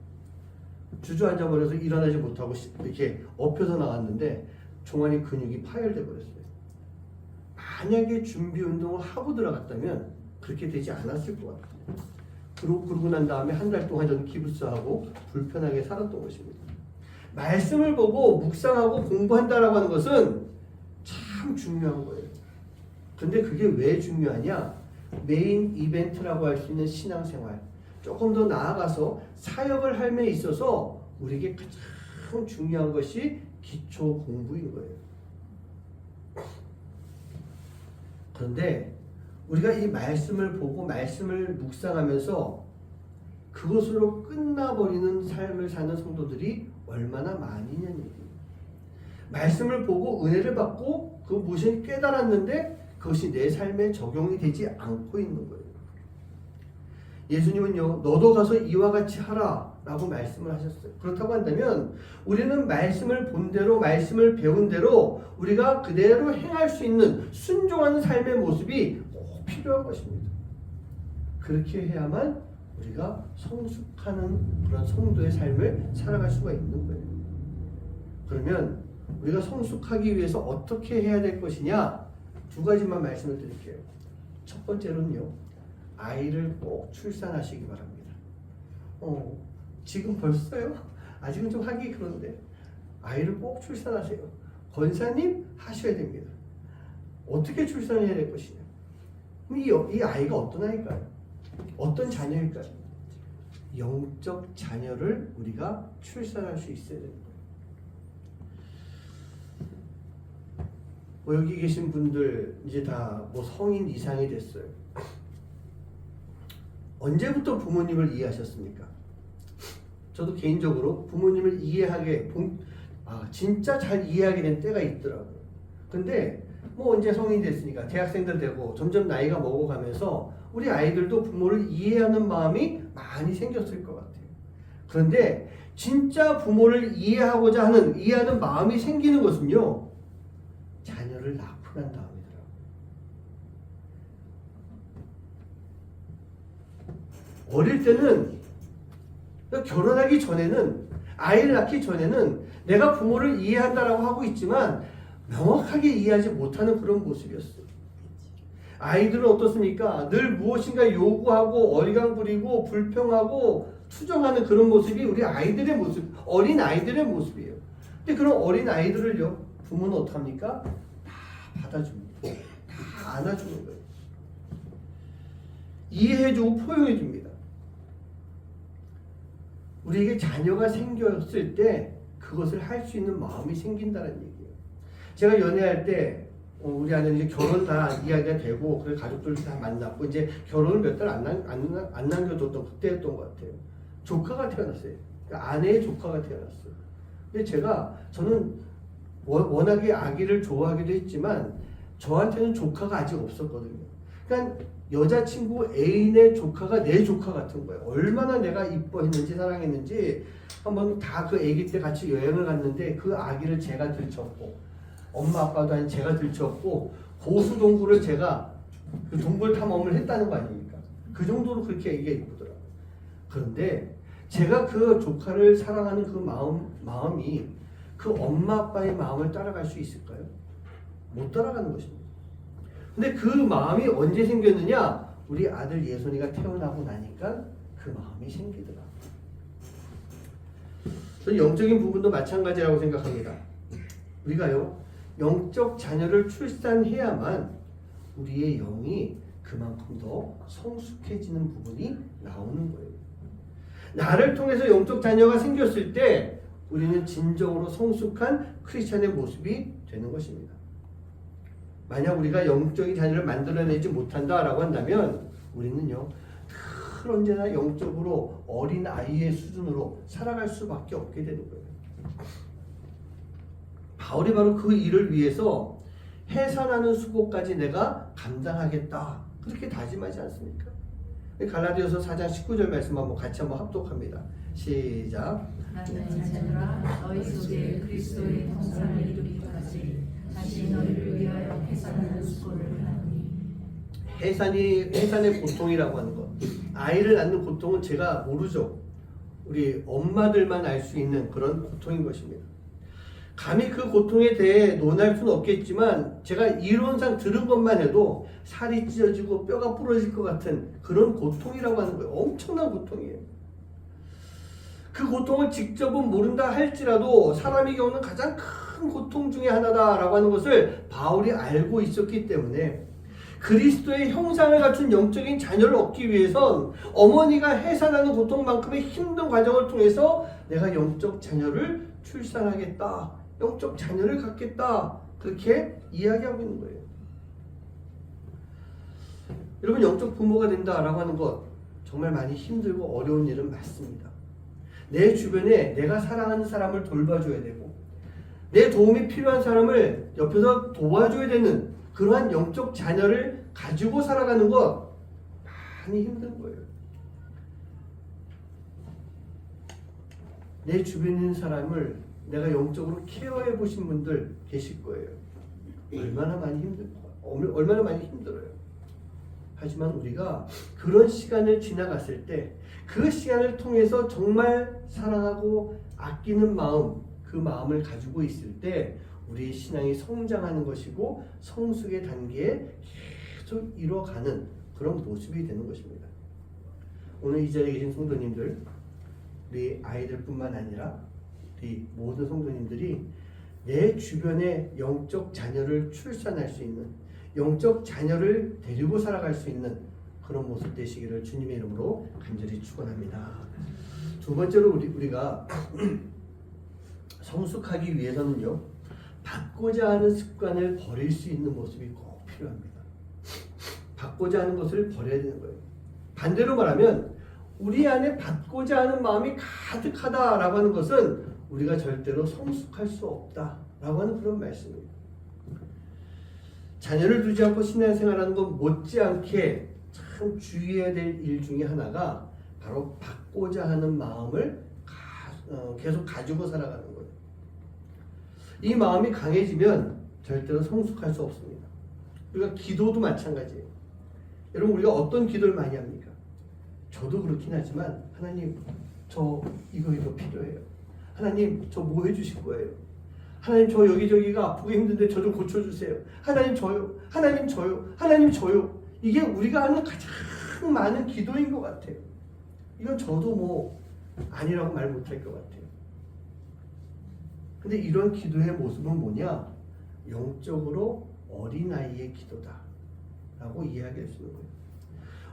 주저앉아 버려서 일어나지 못하고 이렇게 엎혀서 나왔는데 종아리 근육이 파열돼 버렸어요. 만약에 준비 운동을 하고 들어갔다면 그렇게 되지 않았을 것 같아요. 그러고 난 다음에 한 달 동안 저는 기부스하고 불편하게 살았던 것입니다. 말씀을 보고 묵상하고 공부한다라고 하는 것은 참 중요한 거예요. 근데 그게 왜 중요하냐? 메인 이벤트라고 할 수 있는 신앙생활, 조금 더 나아가서 사역을 삶에 있어서 우리에게 가장 중요한 것이 기초 공부인 거예요. 그런데 우리가 이 말씀을 보고 말씀을 묵상하면서 그것으로 끝나버리는 삶을 사는 성도들이 얼마나 많이 있냐는 얘기예요. 말씀을 보고 은혜를 받고 그 무엇을 깨달았는데 그것이 내 삶에 적용이 되지 않고 있는 거예요. 예수님은요, 너도 가서 이와 같이 하라 라고 말씀을 하셨어요. 그렇다고 한다면 우리는 말씀을 본 대로 말씀을 배운 대로 우리가 그대로 행할 수 있는 순종하는 삶의 모습이 꼭 필요한 것입니다. 그렇게 해야만 우리가 성숙하는 그런 성도의 삶을 살아갈 수가 있는 거예요. 그러면 우리가 성숙하기 위해서 어떻게 해야 될 것이냐? 두 가지만 말씀을 드릴게요. 첫 번째로는요, 아이를 꼭 출산하시기 바랍니다. 지금 벌써요? 아직은 좀 하기 그런데 아이를 꼭 출산하세요. 권사님 하셔야 됩니다. 어떻게 출산해야 될 것이냐? 이 아이가 어떤 아이일까요? 어떤 자녀일까요? 영적 자녀를 우리가 출산할 수 있어야 됩니다. 여기 계신 분들 이제 다 성인 이상이 됐어요. 언제부터 부모님을 이해하셨습니까? 저도 개인적으로 부모님을 이해하게 진짜 잘 이해하게 된 때가 있더라고요. 근데 언제 성인이 됐으니까 대학생들 되고 점점 나이가 먹어가면서 우리 아이들도 부모를 이해하는 마음이 많이 생겼을 것 같아요. 그런데 진짜 부모를 이해하는 마음이 생기는 것은요, 자녀를 낳고 난 다음이더라고요. 어릴 때는 결혼하기 전에는 아이를 낳기 전에는 내가 부모를 이해한다라고 하고 있지만 명확하게 이해하지 못하는 그런 모습이었어요. 아이들은 어떻습니까? 늘 무엇인가 요구하고 어리광 부리고 불평하고 투정하는 그런 모습이 우리 아이들의 모습, 어린 아이들의 모습이에요. 근데 그런 어린 아이들을요, 부모는 어떡합니까? 다 받아줍니다. 다 안아주는 거예요. 이해해주고 포용해줍니다. 우리에게 자녀가 생겼을 때 그것을 할 수 있는 마음이 생긴다는 얘기예요. 제가 연애할 때 우리 아내는 이제 결혼 다 이야기가 되고 그래 가족들 다 만났고 이제 결혼을 몇 달 안 남겨뒀던 그때였던 것 같아요. 조카가 태어났어요. 그러니까 아내의 조카가 태어났어요. 근데 저는 워낙에 아기를 좋아하기도 했지만 저한테는 조카가 아직 없었거든요. 그러니까 여자친구 애인의 조카가 내 조카 같은 거예요. 얼마나 내가 이뻐했는지 사랑했는지 한번 다 그 아기 때 같이 여행을 갔는데 그 아기를 제가 들쳤고 엄마 아빠도 아닌 제가 들쳤고 고수동굴을 제가 그 동굴 탐험을 했다는 거 아닙니까? 그 정도로 그렇게 애기가 이쁘더라고요. 그런데 제가 그 조카를 사랑하는 그 마음이 그 엄마 아빠의 마음을 따라갈 수 있을까요? 못 따라가는 것입니다. 근데 그 마음이 언제 생겼느냐? 우리 아들 예선이가 태어나고 나니까 그 마음이 생기더라. 저는 영적인 부분도 마찬가지라고 생각합니다. 우리가요, 영적 자녀를 출산해야만 우리의 영이 그만큼 더 성숙해지는 부분이 나오는 거예요. 나를 통해서 영적 자녀가 생겼을 때 우리는 진정으로 성숙한 크리스찬의 모습이 되는 것입니다. 만약 우리가 영적인 자녀를 만들어내지 못한다라고 한다면 우리는요, 늘 언제나 영적으로 어린 아이의 수준으로 살아갈 수밖에 없게 되는 거예요. 바울이 바로 그 일을 위해서 해산하는 수고까지 내가 감당하겠다 그렇게 다짐하지 않습니까? 갈라디아서 4장 19절 말씀 같이 한번 합독합니다. 시작. 나는 자녀들아 너희 속에 그리스도의 통상을 이루기까지 다시 너희를 위하여 해산하는 수고를 하노니. 해산의 고통이라고 하는 것, 아이를 낳는 고통은 제가 모르죠. 우리 엄마들만 알 수 있는 그런 고통인 것입니다. 감히 그 고통에 대해 논할 수는 없겠지만 제가 이론상 들은 것만 해도 살이 찢어지고 뼈가 부러질 것 같은 그런 고통이라고 하는 거예요. 엄청난 고통이에요. 그 고통을 직접은 모른다 할지라도 사람이 겪는 가장 큰 고통 중에 하나다라고 하는 것을 바울이 알고 있었기 때문에 그리스도의 형상을 갖춘 영적인 자녀를 얻기 위해선 어머니가 해산하는 고통만큼의 힘든 과정을 통해서 내가 영적 자녀를 출산하겠다, 영적 자녀를 갖겠다 그렇게 이야기하고 있는 거예요. 여러분, 영적 부모가 된다라고 하는 것 정말 많이 힘들고 어려운 일은 맞습니다. 내 주변에 내가 사랑하는 사람을 돌봐줘야 되고 내 도움이 필요한 사람을 옆에서 도와줘야 되는 그러한 영적 자녀를 가지고 살아가는 것 많이 힘든 거예요. 내 주변에 있는 사람을 내가 영적으로 케어해 보신 분들 계실 거예요. 얼마나 많이 힘들어요. 하지만 우리가 그런 시간을 지나갔을 때 그 시간을 통해서 정말 사랑하고 아끼는 마음, 그 마음을 가지고 있을 때 우리의 신앙이 성장하는 것이고 성숙의 단계에 계속 이뤄가는 그런 모습이 되는 것입니다. 오늘 이 자리에 계신 성도님들, 우리 아이들뿐만 아니라 우리 모든 성도님들이 내 주변에 영적 자녀를 출산할 수 있는, 영적 자녀를 데리고 살아갈 수 있는 그런 모습 되시기를 주님의 이름으로 간절히 축원합니다. 두 번째로 우리가 성숙하기 위해서는요, 받고자 하는 습관을 버릴 수 있는 모습이 꼭 필요합니다. 받고자 하는 것을 버려야 되는 거예요. 반대로 말하면 우리 안에 받고자 하는 마음이 가득하다라고 하는 것은 우리가 절대로 성숙할 수 없다라고 하는 그런 말씀입니다. 자녀를 두지 않고 신앙생활하는 것 못지않게 참 주의해야 될 일 중에 하나가 바로 받고자 하는 마음을 계속 가지고 살아가는 거예요. 이 마음이 강해지면 절대로 성숙할 수 없습니다. 우리가 기도도 마찬가지예요. 여러분, 우리가 어떤 기도를 많이 합니까? 저도 그렇긴 하지만 하나님, 저 이거 필요해요. 하나님 저 뭐 해주실 거예요? 하나님 저 여기저기가 아프고 힘든데 저 좀 고쳐주세요. 하나님 저요. 하나님 저요. 하나님 저요. 이게 우리가 하는 가장 많은 기도인 것 같아요. 이건 저도 뭐 아니라고 말 못할 것 같아요. 근데 이런 기도의 모습은 뭐냐? 영적으로 어린아이의 기도다 라고 이야기할 수 있는 거예요.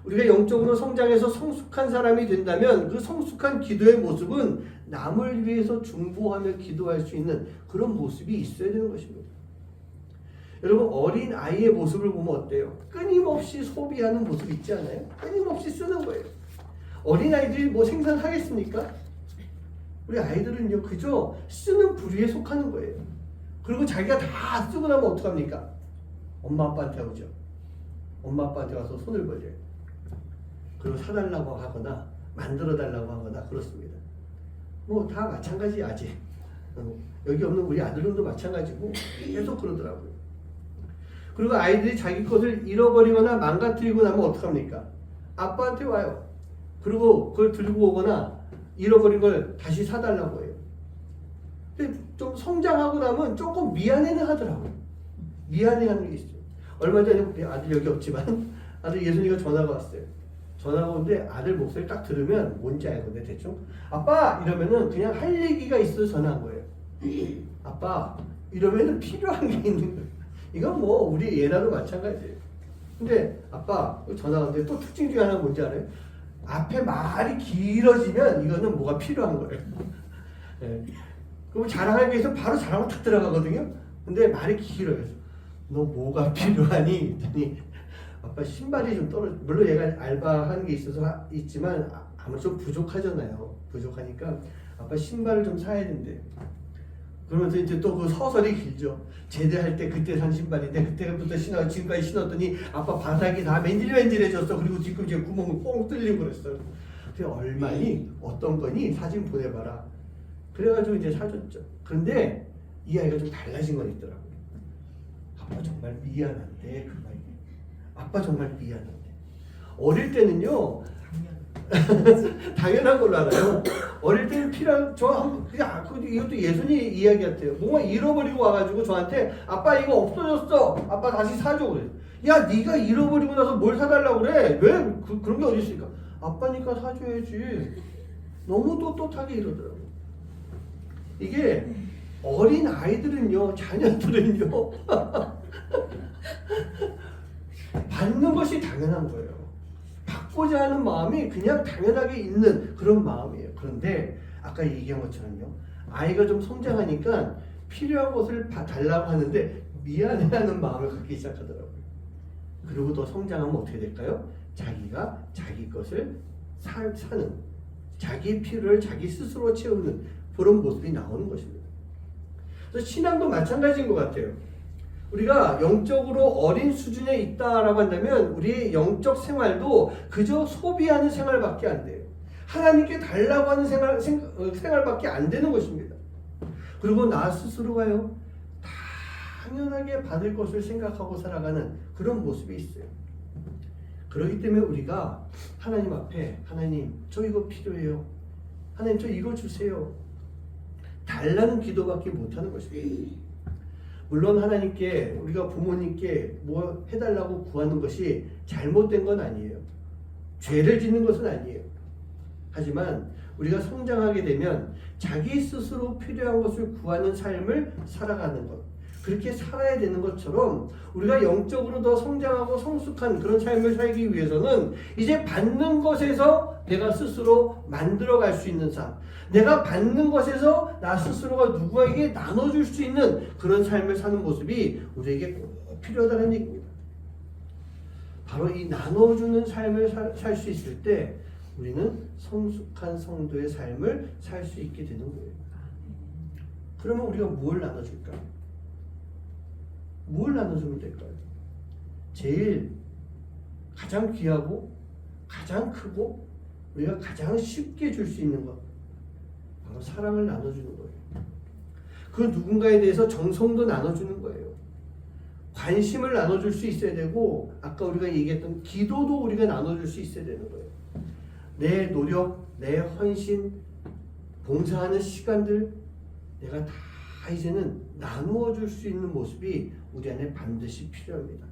우리가 영적으로 성장해서 성숙한 사람이 된다면 그 성숙한 기도의 모습은 남을 위해서 중보하며 기도할 수 있는 그런 모습이 있어야 되는 것입니다. 여러분 어린 아이의 모습을 보면 어때요? 끊임없이 소비하는 모습 있지 않아요? 끊임없이 쓰는 거예요. 어린 아이들이 뭐 생산하겠습니까? 우리 아이들은요 그저 쓰는 부류에 속하는 거예요. 그리고 자기가 다 쓰고 나면 어떡합니까? 엄마 아빠한테 오죠. 엄마 아빠한테 가서 손을 벌려요. 그리고 사달라고 하거나 만들어달라고 하거나 그렇습니다. 뭐 다 마찬가지 아직. 여기 없는 우리 아들들도 마찬가지고 계속 그러더라고요. 그리고 아이들이 자기 것을 잃어버리거나 망가뜨리고 나면 어떡합니까? 아빠한테 와요. 그리고 그걸 들고 오거나 잃어버린 걸 다시 사달라고 해요. 근데 좀 성장하고 나면 조금 미안해는 하더라고요. 미안해하는 게 있어요. 얼마 전에 우리 아들 여기 없지만 아들 예순이가 전화가 왔어요. 전화가 오는데 아들 목소리 딱 들으면 뭔지 알거든요. 대충 아빠 이러면은 그냥 할 얘기가 있어서 전화한 거예요. 아빠 이러면은 필요한 게 있는 거예요. 이건 뭐 우리 얘나도 마찬가지예요. 근데 아빠 전화가 왔는데 또 특징 중에 하나 뭔지 알아요? 앞에 말이 길어지면 이거는 뭐가 필요한 거예요. 네. 그럼 자랑하기 위해서 바로 자랑으로 탁 들어가거든요. 근데 말이 길어요. 너 뭐가 필요하니? 했더니 아빠 신발이 좀 떨어져. 물론 얘가 알바하는 게 있어서 있지만 아마 좀 부족하잖아요. 부족하니까 아빠 신발을 좀 사야 된대. 그러면서 이제 또 그 서설이 길죠. 제대할 때 그때 산 신발인데 그때부터 신어 지금까지 신었더니 아빠 바닥이 다 맨질맨질해졌어. 그리고 뒤꿈치에 구멍이 뻥 뚫리고 그랬어요. 그래서 얼마니? 어떤 거니? 사진 보내봐라. 그래가지고 이제 사줬죠. 그런데 이 아이가 좀 달라진 건 있더라고요. 아빠 정말 미안한데 그 말이. 아빠 정말 미안한데. 어릴 때는요. 당연한 걸로 알아요. 어릴 때는 필요한 그냥 이것도 예순이 이야기 같아요. 뭔가 잃어버리고 와가지고 저한테 아빠 이거 없어졌어. 아빠 다시 사줘 그래. 야 네가 잃어버리고 나서 뭘 사달라고 그래? 왜 그런 게 어디 있을까? 아빠니까 사줘야지. 너무 떳떳하게 이러더라고. 이게 어린 아이들은요, 자녀들은요 받는 것이 당연한 거예요. 받고자 하는 마음이 그냥 당연하게 있는 그런 마음이에요. 그런데 아까 얘기한 것처럼요, 아이가 좀 성장하니까 필요한 것을 달라고 하는데 미안해하는 마음을 갖기 시작하더라고요. 그리고 더 성장하면 어떻게 될까요? 자기가 자기 것을 사는, 자기 필요를 자기 스스로 채우는 그런 모습이 나오는 것입니다. 그래서 신앙도 마찬가지인 것 같아요. 우리가 영적으로 어린 수준에 있다라고 한다면 우리의 영적 생활도 그저 소비하는 생활밖에 안 돼요. 하나님께 달라고 하는 생활밖에 안 되는 것입니다. 그리고 나 스스로가요, 당연하게 받을 것을 생각하고 살아가는 그런 모습이 있어요. 그렇기 때문에 우리가 하나님 앞에, 하나님 저 이거 필요해요. 하나님 저 이거 주세요. 달라는 기도밖에 못하는 것입니다. 물론 하나님께, 우리가 부모님께 뭐 해달라고 구하는 것이 잘못된 건 아니에요. 죄를 짓는 것은 아니에요. 하지만 우리가 성장하게 되면 자기 스스로 필요한 것을 구하는 삶을 살아가는 것, 그렇게 살아야 되는 것처럼 우리가 영적으로 더 성장하고 성숙한 그런 삶을 살기 위해서는 이제 받는 것에서 내가 스스로 만들어갈 수 있는 삶, 내가 받는 것에서 나 스스로가 누구에게 나눠줄 수 있는 그런 삶을 사는 모습이 우리에게 꼭 필요하다는 얘기입니다. 바로 이 나눠주는 삶을 살 수 있을 때 우리는 성숙한 성도의 삶을 살 수 있게 되는 거예요. 그러면 우리가 뭘 나눠줄까요? 뭘 나눠주면 될까요? 제일 가장 귀하고 가장 크고 우리가 가장 쉽게 줄 수 있는 것, 바로 사랑을 나눠주는 거예요. 그 누군가에 대해서 정성도 나눠주는 거예요. 관심을 나눠줄 수 있어야 되고, 아까 우리가 얘기했던 기도도 우리가 나눠줄 수 있어야 되는 거예요. 내 노력, 내 헌신, 봉사하는 시간들 내가 다 이제는 나누어 줄 수 있는 모습이 우리 안에 반드시 필요합니다.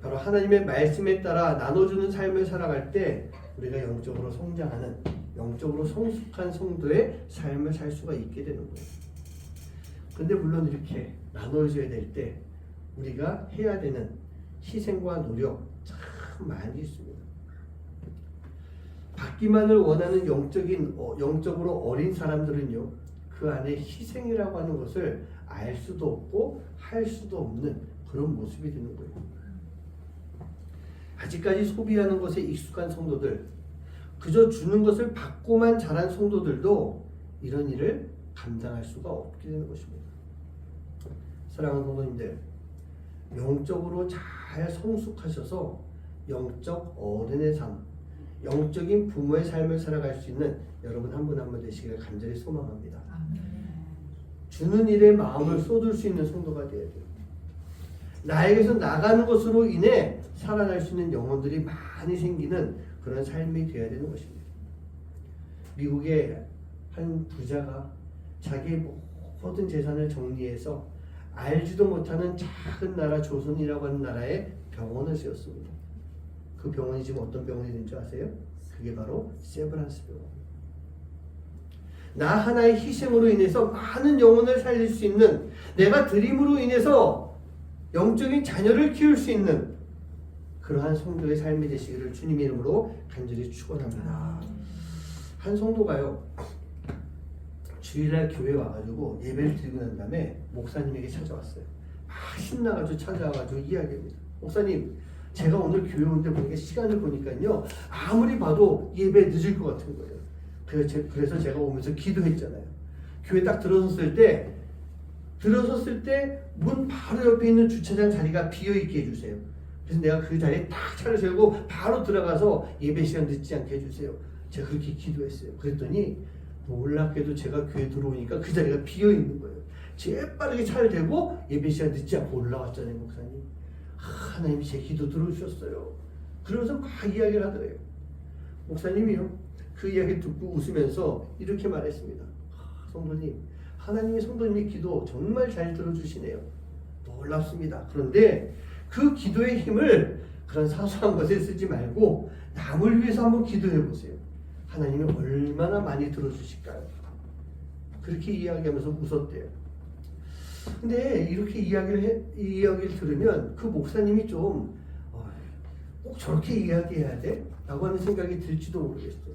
바로 하나님의 말씀에 따라 나눠주는 삶을 살아갈 때 우리가 영적으로 성장하는, 영적으로 성숙한 성도의 삶을 살 수가 있게 되는 거예요. 그런데 물론 이렇게 나눠줘야 될 때 우리가 해야 되는 희생과 노력 참 많이 있습니다. 받기만을 원하는 영적으로 어린 사람들은요, 그 안에 희생이라고 하는 것을 알 수도 없고 할 수도 없는 그런 모습이 되는 거예요. 아직까지 소비하는 것에 익숙한 성도들, 그저 주는 것을 받고만 자란 성도들도 이런 일을 감당할 수가 없게 되는 것입니다. 사랑하는 성도님들, 영적으로 잘 성숙하셔서 영적 어른의 삶, 영적인 부모의 삶을 살아갈 수 있는 여러분 한 분 한 분 되시기를 간절히 소망합니다. 주는 일에 마음을 쏟을 수 있는 성도가 되어야 돼요. 나에게서 나가는 것으로 인해 살아날 수 있는 영혼들이 많이 생기는 그런 삶이 되어야 되는 것입니다. 미국의 한 부자가 자기의 모든 재산을 정리해서 알지도 못하는 작은 나라 조선이라고 하는 나라에 병원을 세웠습니다. 그 병원이 지금 어떤 병원이 된 줄 아세요? 그게 바로 세브란스 병원. 나 하나의 희생으로 인해서 많은 영혼을 살릴 수 있는, 내가 드림으로 인해서 영적인 자녀를 키울 수 있는 그러한 성도의 삶이 되시기를 주님 이름으로 간절히 축원합니다. 한 성도가요, 주일날 교회 와가지고 예배를 드리고 난 다음에 목사님에게 찾아왔어요. 막 신나가지고 찾아와가지고 이야기합니다. 목사님, 제가 오늘 교회 온데 보니까 시간을 보니까요, 아무리 봐도 예배 늦을 것 같은 거예요. 그래서 제가 오면서 기도했잖아요. 교회 딱 들어섰을 때 문 바로 옆에 있는 주차장 자리가 비어있게 해주세요. 그래서 내가 그 자리에 딱 차를 세우고 바로 들어가서 예배 시간 늦지 않게 해주세요. 제가 그렇게 기도했어요. 그랬더니 놀랍게도 제가 교회 들어오니까 그 자리가 비어있는 거예요. 재빠르게 차를 대고 예배 시간 늦지 않고 올라왔잖아요. 목사님, 하나님이 제 기도 들어주셨어요. 그러면서 막 이야기를 하더래요. 목사님이요, 그 이야기 듣고 웃으면서 이렇게 말했습니다. 성도님, 하나님이 성도님의 기도 정말 잘 들어주시네요. 놀랍습니다. 그런데 그 기도의 힘을 그런 사소한 것에 쓰지 말고 남을 위해서 한번 기도해 보세요. 하나님이 얼마나 많이 들어주실까요? 그렇게 이야기하면서 웃었대요. 근데 이렇게 이야기를 들으면 그 목사님이 좀 꼭 저렇게 이야기해야 돼? 라고 하는 생각이 들지도 모르겠어요.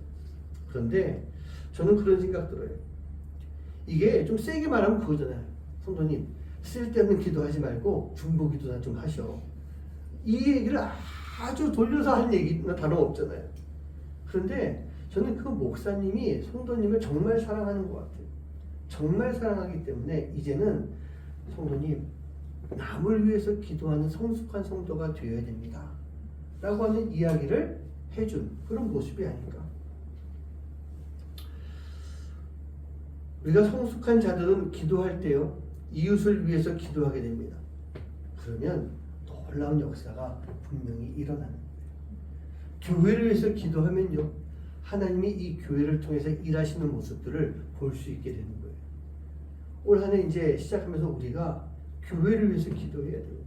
그런데 저는 그런 생각 들어요. 이게 좀 세게 말하면 그거잖아요. 성도님, 쓸데없는 기도하지 말고 중보 기도나 좀 하셔. 이 얘기를 아주 돌려서 한 얘기나 다름없잖아요. 그런데 저는 그 목사님이 성도님을 정말 사랑하는 것 같아요. 정말 사랑하기 때문에 이제는 성도님, 남을 위해서 기도하는 성숙한 성도가 되어야 됩니다. 라고 하는 이야기를 해준 그런 모습이 아닐까. 우리가 성숙한 자들은 기도할 때요, 이웃을 위해서 기도하게 됩니다. 그러면 놀라운 역사가 분명히 일어나는 거예요. 교회를 위해서 기도하면요, 하나님이 이 교회를 통해서 일하시는 모습들을 볼 수 있게 되는 거예요. 올 한 해 이제 시작하면서 우리가 교회를 위해서 기도해야 되는 거예요.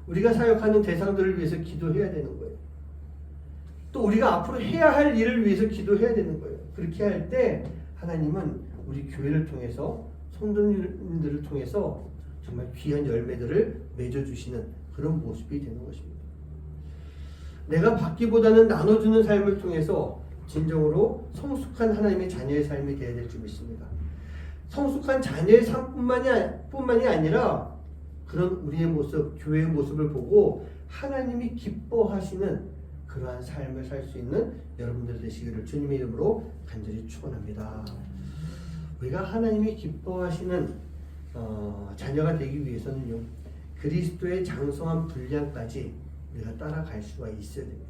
우리가 사역하는 대상들을 위해서 기도해야 되는 거예요. 또 우리가 앞으로 해야 할 일을 위해서 기도해야 되는 거예요. 그렇게 할 때 하나님은 우리 교회를 통해서, 성도님들을 통해서 정말 귀한 열매들을 맺어주시는 그런 모습이 되는 것입니다. 내가 받기보다는 나눠주는 삶을 통해서 진정으로 성숙한 하나님의 자녀의 삶이 되어야 될 줄 믿습니다. 성숙한 자녀의 삶뿐만이 아니라 그런 우리의 모습, 교회의 모습을 보고 하나님이 기뻐하시는 그러한 삶을 살 수 있는 여러분들 되시기를 주님의 이름으로 간절히 축원합니다. 우리가 하나님이 기뻐하시는 자녀가 되기 위해서는요, 그리스도의 장성한 분량까지 우리가 따라갈 수가 있어야 됩니다.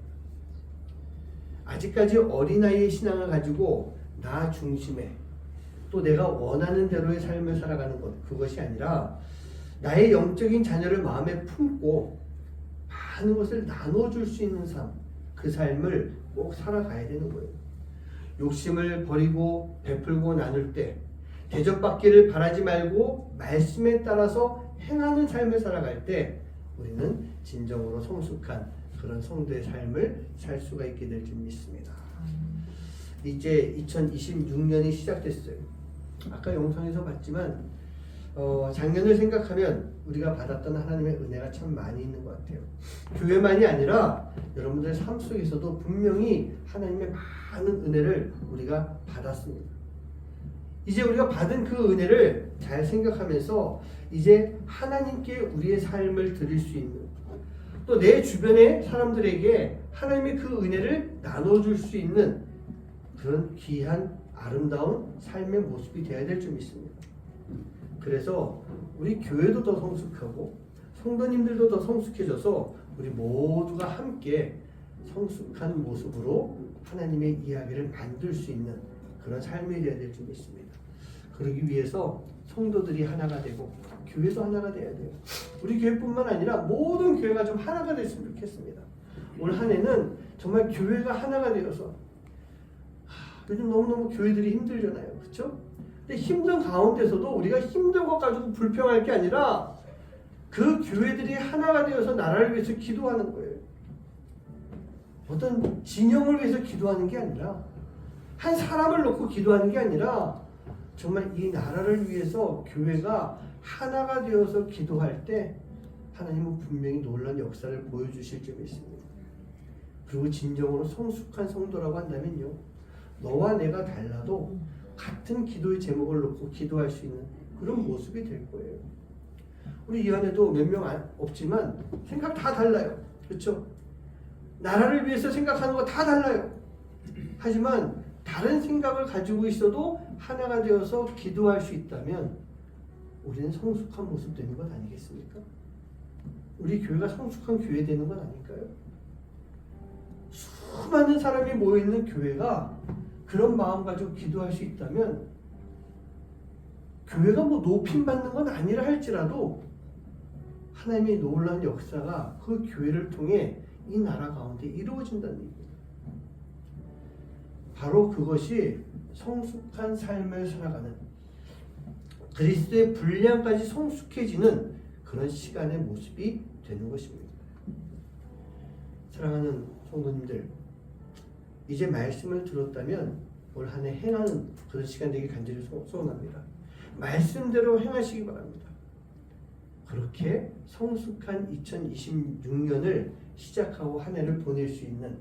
아직까지 어린아이의 신앙을 가지고 나 중심에 또 내가 원하는 대로의 삶을 살아가는 것, 그것이 아니라 나의 영적인 자녀를 마음에 품고 많은 것을 나눠줄 수 있는 삶, 그 삶을 꼭 살아가야 되는 거예요. 욕심을 버리고 베풀고 나눌 때, 대접받기를 바라지 말고 말씀에 따라서 행하는 삶을 살아갈 때 우리는 진정으로 성숙한 그런 성도의 삶을 살 수가 있게 될 줄 믿습니다. 이제 2026년이 시작됐어요. 아까 영상에서 봤지만 작년을 생각하면 우리가 받았던 하나님의 은혜가 참 많이 있는 것 같아요. 교회만이 아니라 여러분들 삶 속에서도 분명히 하나님의 많은 은혜를 우리가 받았습니다. 이제 우리가 받은 그 은혜를 잘 생각하면서 이제 하나님께 우리의 삶을 드릴 수 있는, 또 내 주변의 사람들에게 하나님의 그 은혜를 나눠줄 수 있는 그런 귀한 아름다운 삶의 모습이 되어야 될 줄 믿습니다. 그래서 우리 교회도 더 성숙하고 성도님들도 더 성숙해져서 우리 모두가 함께 성숙한 모습으로 하나님의 이야기를 만들 수 있는 그런 삶이 되어야 될 줄 믿습니다. 그러기 위해서 성도들이 하나가 되고 교회도 하나가 돼야 돼요. 우리 교회뿐만 아니라 모든 교회가 좀 하나가 됐으면 좋겠습니다. 올 한 해는 정말 교회가 하나가 되어서, 요즘 너무너무 교회들이 힘들잖아요. 그렇죠? 근데 힘든 가운데서도 우리가 힘든 것 가지고 불평할 게 아니라 그 교회들이 하나가 되어서 나라를 위해서 기도하는 거예요. 어떤 진영을 위해서 기도하는 게 아니라, 한 사람을 놓고 기도하는 게 아니라 정말 이 나라를 위해서 교회가 하나가 되어서 기도할 때 하나님은 분명히 놀라운 역사를 보여주실 줄 믿습니다. 그리고 진정으로 성숙한 성도라고 한다면요, 너와 내가 달라도 같은 기도의 제목을 놓고 기도할 수 있는 그런 모습이 될 거예요. 우리 이 안에도 몇 명 없지만 생각 다 달라요. 그렇죠? 나라를 위해서 생각하는 거 다 달라요. 하지만 다른 생각을 가지고 있어도 하나가 되어서 기도할 수 있다면 우리는 성숙한 모습 되는 것 아니겠습니까? 우리 교회가 성숙한 교회 되는 건 아닐까요? 수많은 사람이 모여있는 교회가 그런 마음 가지고 기도할 수 있다면, 교회가 뭐 높임받는 건 아니라 할지라도 하나님의 놀라운 역사가 그 교회를 통해 이 나라 가운데 이루어진다는 얘기입니다. 바로 그것이 성숙한 삶을 살아가는, 그리스도의 분량까지 성숙해지는 그런 시간의 모습이 되는 것입니다. 사랑하는 성도님들, 이제 말씀을 들었다면 올 한 해 행하는 그런 시간 되길 간절히 소원합니다. 말씀대로 행하시기 바랍니다. 그렇게 성숙한 2026년을 시작하고 한 해를 보낼 수 있는,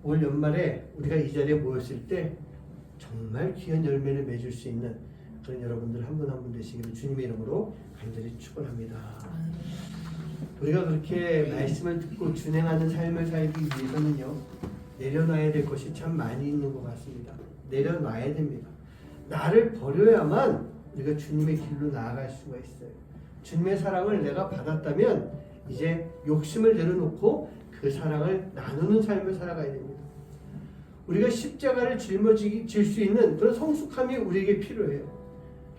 올 연말에 우리가 이 자리에 모였을 때 정말 귀한 열매를 맺을 수 있는 그런 여러분들 한 분 한 분 되시기를 주님의 이름으로 간절히 축원합니다. 우리가 그렇게 말씀을 듣고 준행하는 삶을 살기 위해서는요, 내려놔야 될 것이 참 많이 있는 것 같습니다. 내려놔야 됩니다. 나를 버려야만 우리가 주님의 길로 나아갈 수가 있어요. 주님의 사랑을 내가 받았다면 이제 욕심을 내려놓고 그 사랑을 나누는 삶을 살아가야 됩니다. 우리가 십자가를 짊어질 수 있는 그런 성숙함이 우리에게 필요해요.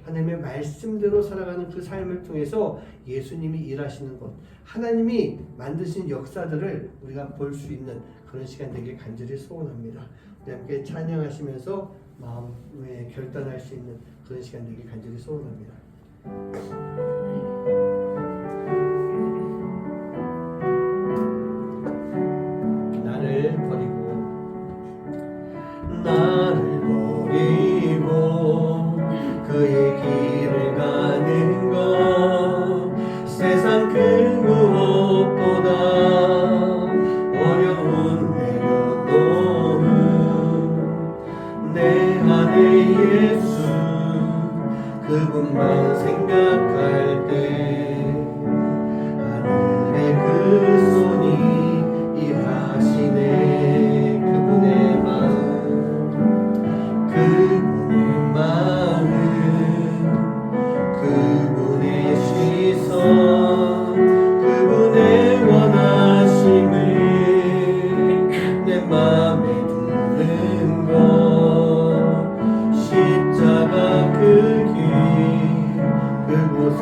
하나님의 말씀대로 살아가는 그 삶을 통해서 예수님이 일하시는 것, 하나님이 만드신 역사들을 우리가 볼 수 있는 그런 시간 되길 간절히 소원합니다. 우리 함께 찬양하시면서 마음에 결단할 수 있는 그런 시간 되길 간절히 소원합니다. 나를 버리고 그의 길을 가는 것, 세상 그 무엇보다 어려운 내려놓은 내 안에 예수, 그분만 생각할 때 하늘의 그 손이 일하시네. 그분의 마음, 그분의 시선, 그분의 원하심을 내 맘에 두는 것, 십자가 그 길, 그곳에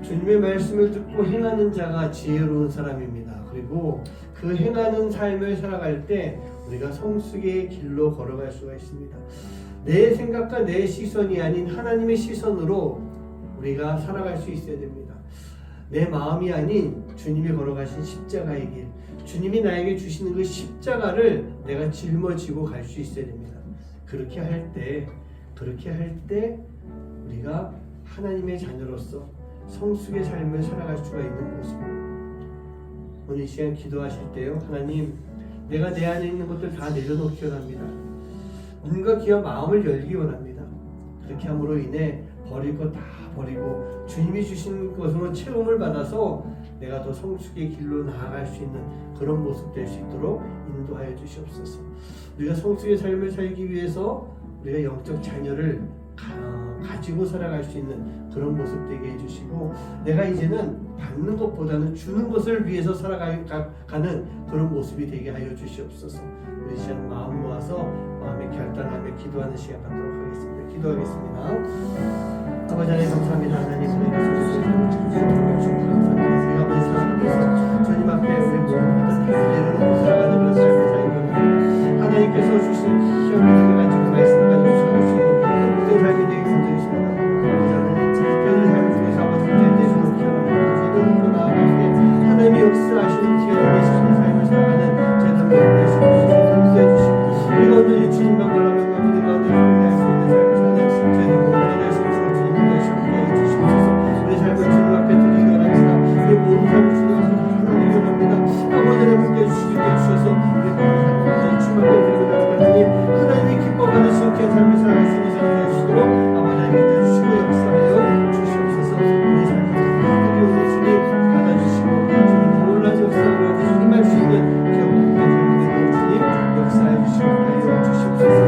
주님의 말씀을 듣고 행하는 자가 지혜로운 사람입니다. 그리고 그 행하는 삶을 살아갈 때 우리가 성숙의 길로 걸어갈 수가 있습니다. 내 생각과 내 시선이 아닌 하나님의 시선으로 우리가 살아갈 수 있어야 됩니다. 내 마음이 아닌 주님이 걸어가신 십자가의 길, 주님이 나에게 주시는 그 십자가를 내가 짊어지고 갈 수 있어야 됩니다. 그렇게 할 때 우리가 하나님의 자녀로서 성숙의 삶을 살아갈 수가 있는 모습입니다. 오늘 이 시간 기도하실 때요, 하나님, 내가 내 안에 있는 것들 다 내려놓기 원합니다. 눈과 귀와 마음을 열기 원합니다. 그렇게 함으로 인해 버릴 것 다 버리고 주님이 주신 것으로 채움을 받아서 내가 더 성숙의 길로 나아갈 수 있는 그런 모습 될 수 있도록 인도하여 주시옵소서. 우리가 성숙의 삶을 살기 위해서 우리가 영적 자녀를 가지고 살아갈 수 있는 그런 모습 되게 해주시고, 내가 이제는 받는 것보다는 주는 것을 위해서 살아가는 그런 모습이 되게 하여 주시옵소서. 우리 시간 마음 모아서 마음의 결단하며 기도하는 시간 갖도록 하겠습니다. 기도하겠습니다. 아버지 하나님 감사합니다. 하나님 우리가 성숙의 삶을 감사합니다. 우리가 아버지 사랑하면서 주님 앞에 우리 모든 것을 다 내려놓고 살아가는 그런 삶을 살기 원합니다. 하나님께서 주신 시험을 가지고 말씀을 가지고 살아갈 수 있는 모든 삶이 되게 감사드리십니다. 아버지 하나님 특별한 삶을 통해서 아버지 내려놓기 원합니다. 내려놓고 나아갈 때 하나님의 역사하시는 기회를 내시는 삶을 살아가는 제대로 되시고 인도해 주시고, 우리가 오늘 주님만 바라보며 우리 가운데 공개할 수 있는 삶을 사는 제대로 모든 수 있는 주님 되시게 해주시옵소서. 우리 삶을 주님 앞에 드리기 원합니다. 우리 모든 삶을 주님 앞에 드리기 원합니다. 아버지 하나님께 주시게 해주셔서 우리 모든 삶을 주님 앞에 드리기 원합니다. 하나님이 기뻐 받으시는 그 삶을 살아갈 수 있는 사람이 되시도록 아버지 하나님께 주시고 역사하여 주시옵소서. 우리 삶을 특별히 오늘 주님 받아주시고 주님 놀라운 역사를 임할 수 있는 기업의 삶이 되는 주님 역사해 주시고 주시옵소서.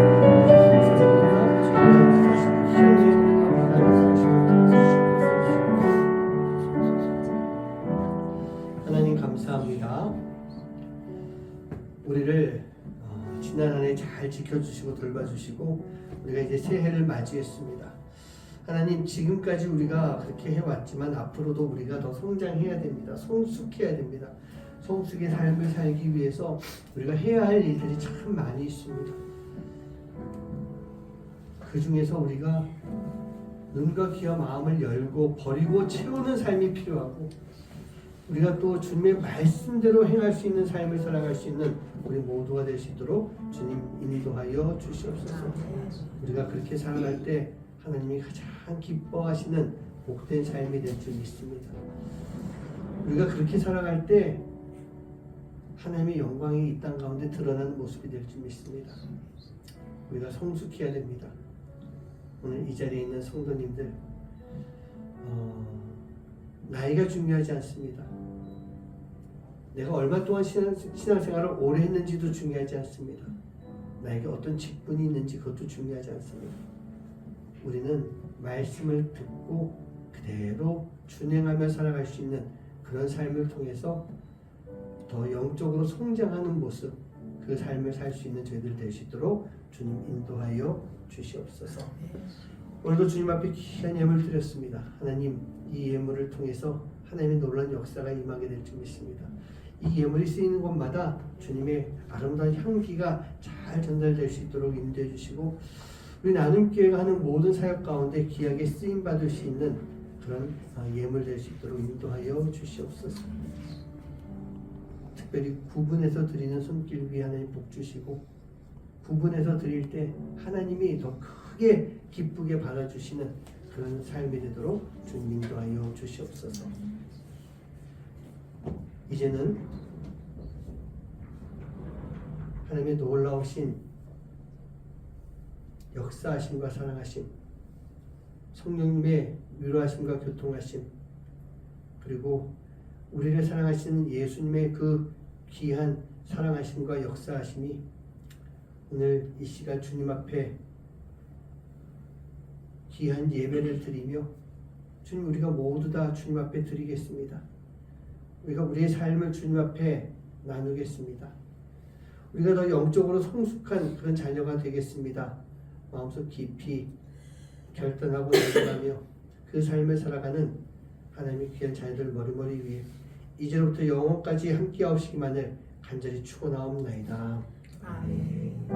하나님 감사합니다. 우리를 지난 한 해 잘 지켜주시고 돌봐주시고 우리가 이제 새해를 맞이했습니다. 하나님, 지금까지 우리가 그렇게 해왔지만 앞으로도 우리가 더 성장해야 됩니다. 성숙해야 됩니다. 성숙의 삶을 살기 위해서 우리가 해야 할 일들이 참 많이 있습니다. 그 중에서 우리가 눈과 귀와 마음을 열고 버리고 채우는 삶이 필요하고, 우리가 또 주님의 말씀대로 행할 수 있는 삶을 살아갈 수 있는 우리 모두가 될 수 있도록 주님 인도하여 주시옵소서. 우리가 그렇게 살아갈 때 하나님이 가장 기뻐하시는 복된 삶이 될 줄 믿습니다. 우리가 그렇게 살아갈 때 하나님의 영광이 이 땅 가운데 드러나는 모습이 될 줄 믿습니다. 우리가 성숙해야 됩니다. 오늘 이 자리에 있는 성도님들, 나이가 중요하지 않습니다. 내가 얼마 동안 신앙생활을 오래 했는지도 중요하지 않습니다. 나에게 어떤 직분이 있는지 그것도 중요하지 않습니다. 우리는 말씀을 듣고 그대로 준행하며 살아갈 수 있는 그런 삶을 통해서 더 영적으로 성장하는 모습, 그 삶을 살 수 있는 저희들 될 수 있도록 주님 인도하여 주시옵소서. 오늘도 주님 앞에 귀한 예물을 드렸습니다. 하나님, 이 예물을 통해서 하나님의 놀라운 역사가 임하게 될 줄 믿습니다. 이 예물이 쓰이는 곳마다 주님의 아름다운 향기가 잘 전달될 수 있도록 인도해 주시고, 우리 나눔교회가 하는 모든 사역 가운데 귀하게 쓰임 받을 수 있는 그런 예물 될 수 있도록 인도하여 주시옵소서. 특별히 구분해서 드리는 손길 위에 하나님 복 주시고, 구분해서 드릴 때 하나님이 더 크게 기쁘게 받아주시는 그런 삶이 되도록 주님 인도하여 주시옵소서. 이제는 하나님의 놀라우신 역사하심과 사랑하심, 성령님의 위로하심과 교통하심, 그리고 우리를 사랑하시는 예수님의 그 귀한 사랑하심과 역사하심이 오늘 이 시간 주님 앞에 귀한 예배를 드리며 주님, 우리가 모두 다 주님 앞에 드리겠습니다. 우리가 우리의 삶을 주님 앞에 나누겠습니다. 우리가 더 영적으로 성숙한 그런 자녀가 되겠습니다. 마음속 깊이 결단하고 나아가며 그 삶을 살아가는 하나님의 귀한 자녀들 머리머리 위에 이제로부터 영원까지 함께 하시기만을 간절히 축원하옵나이다. 아멘.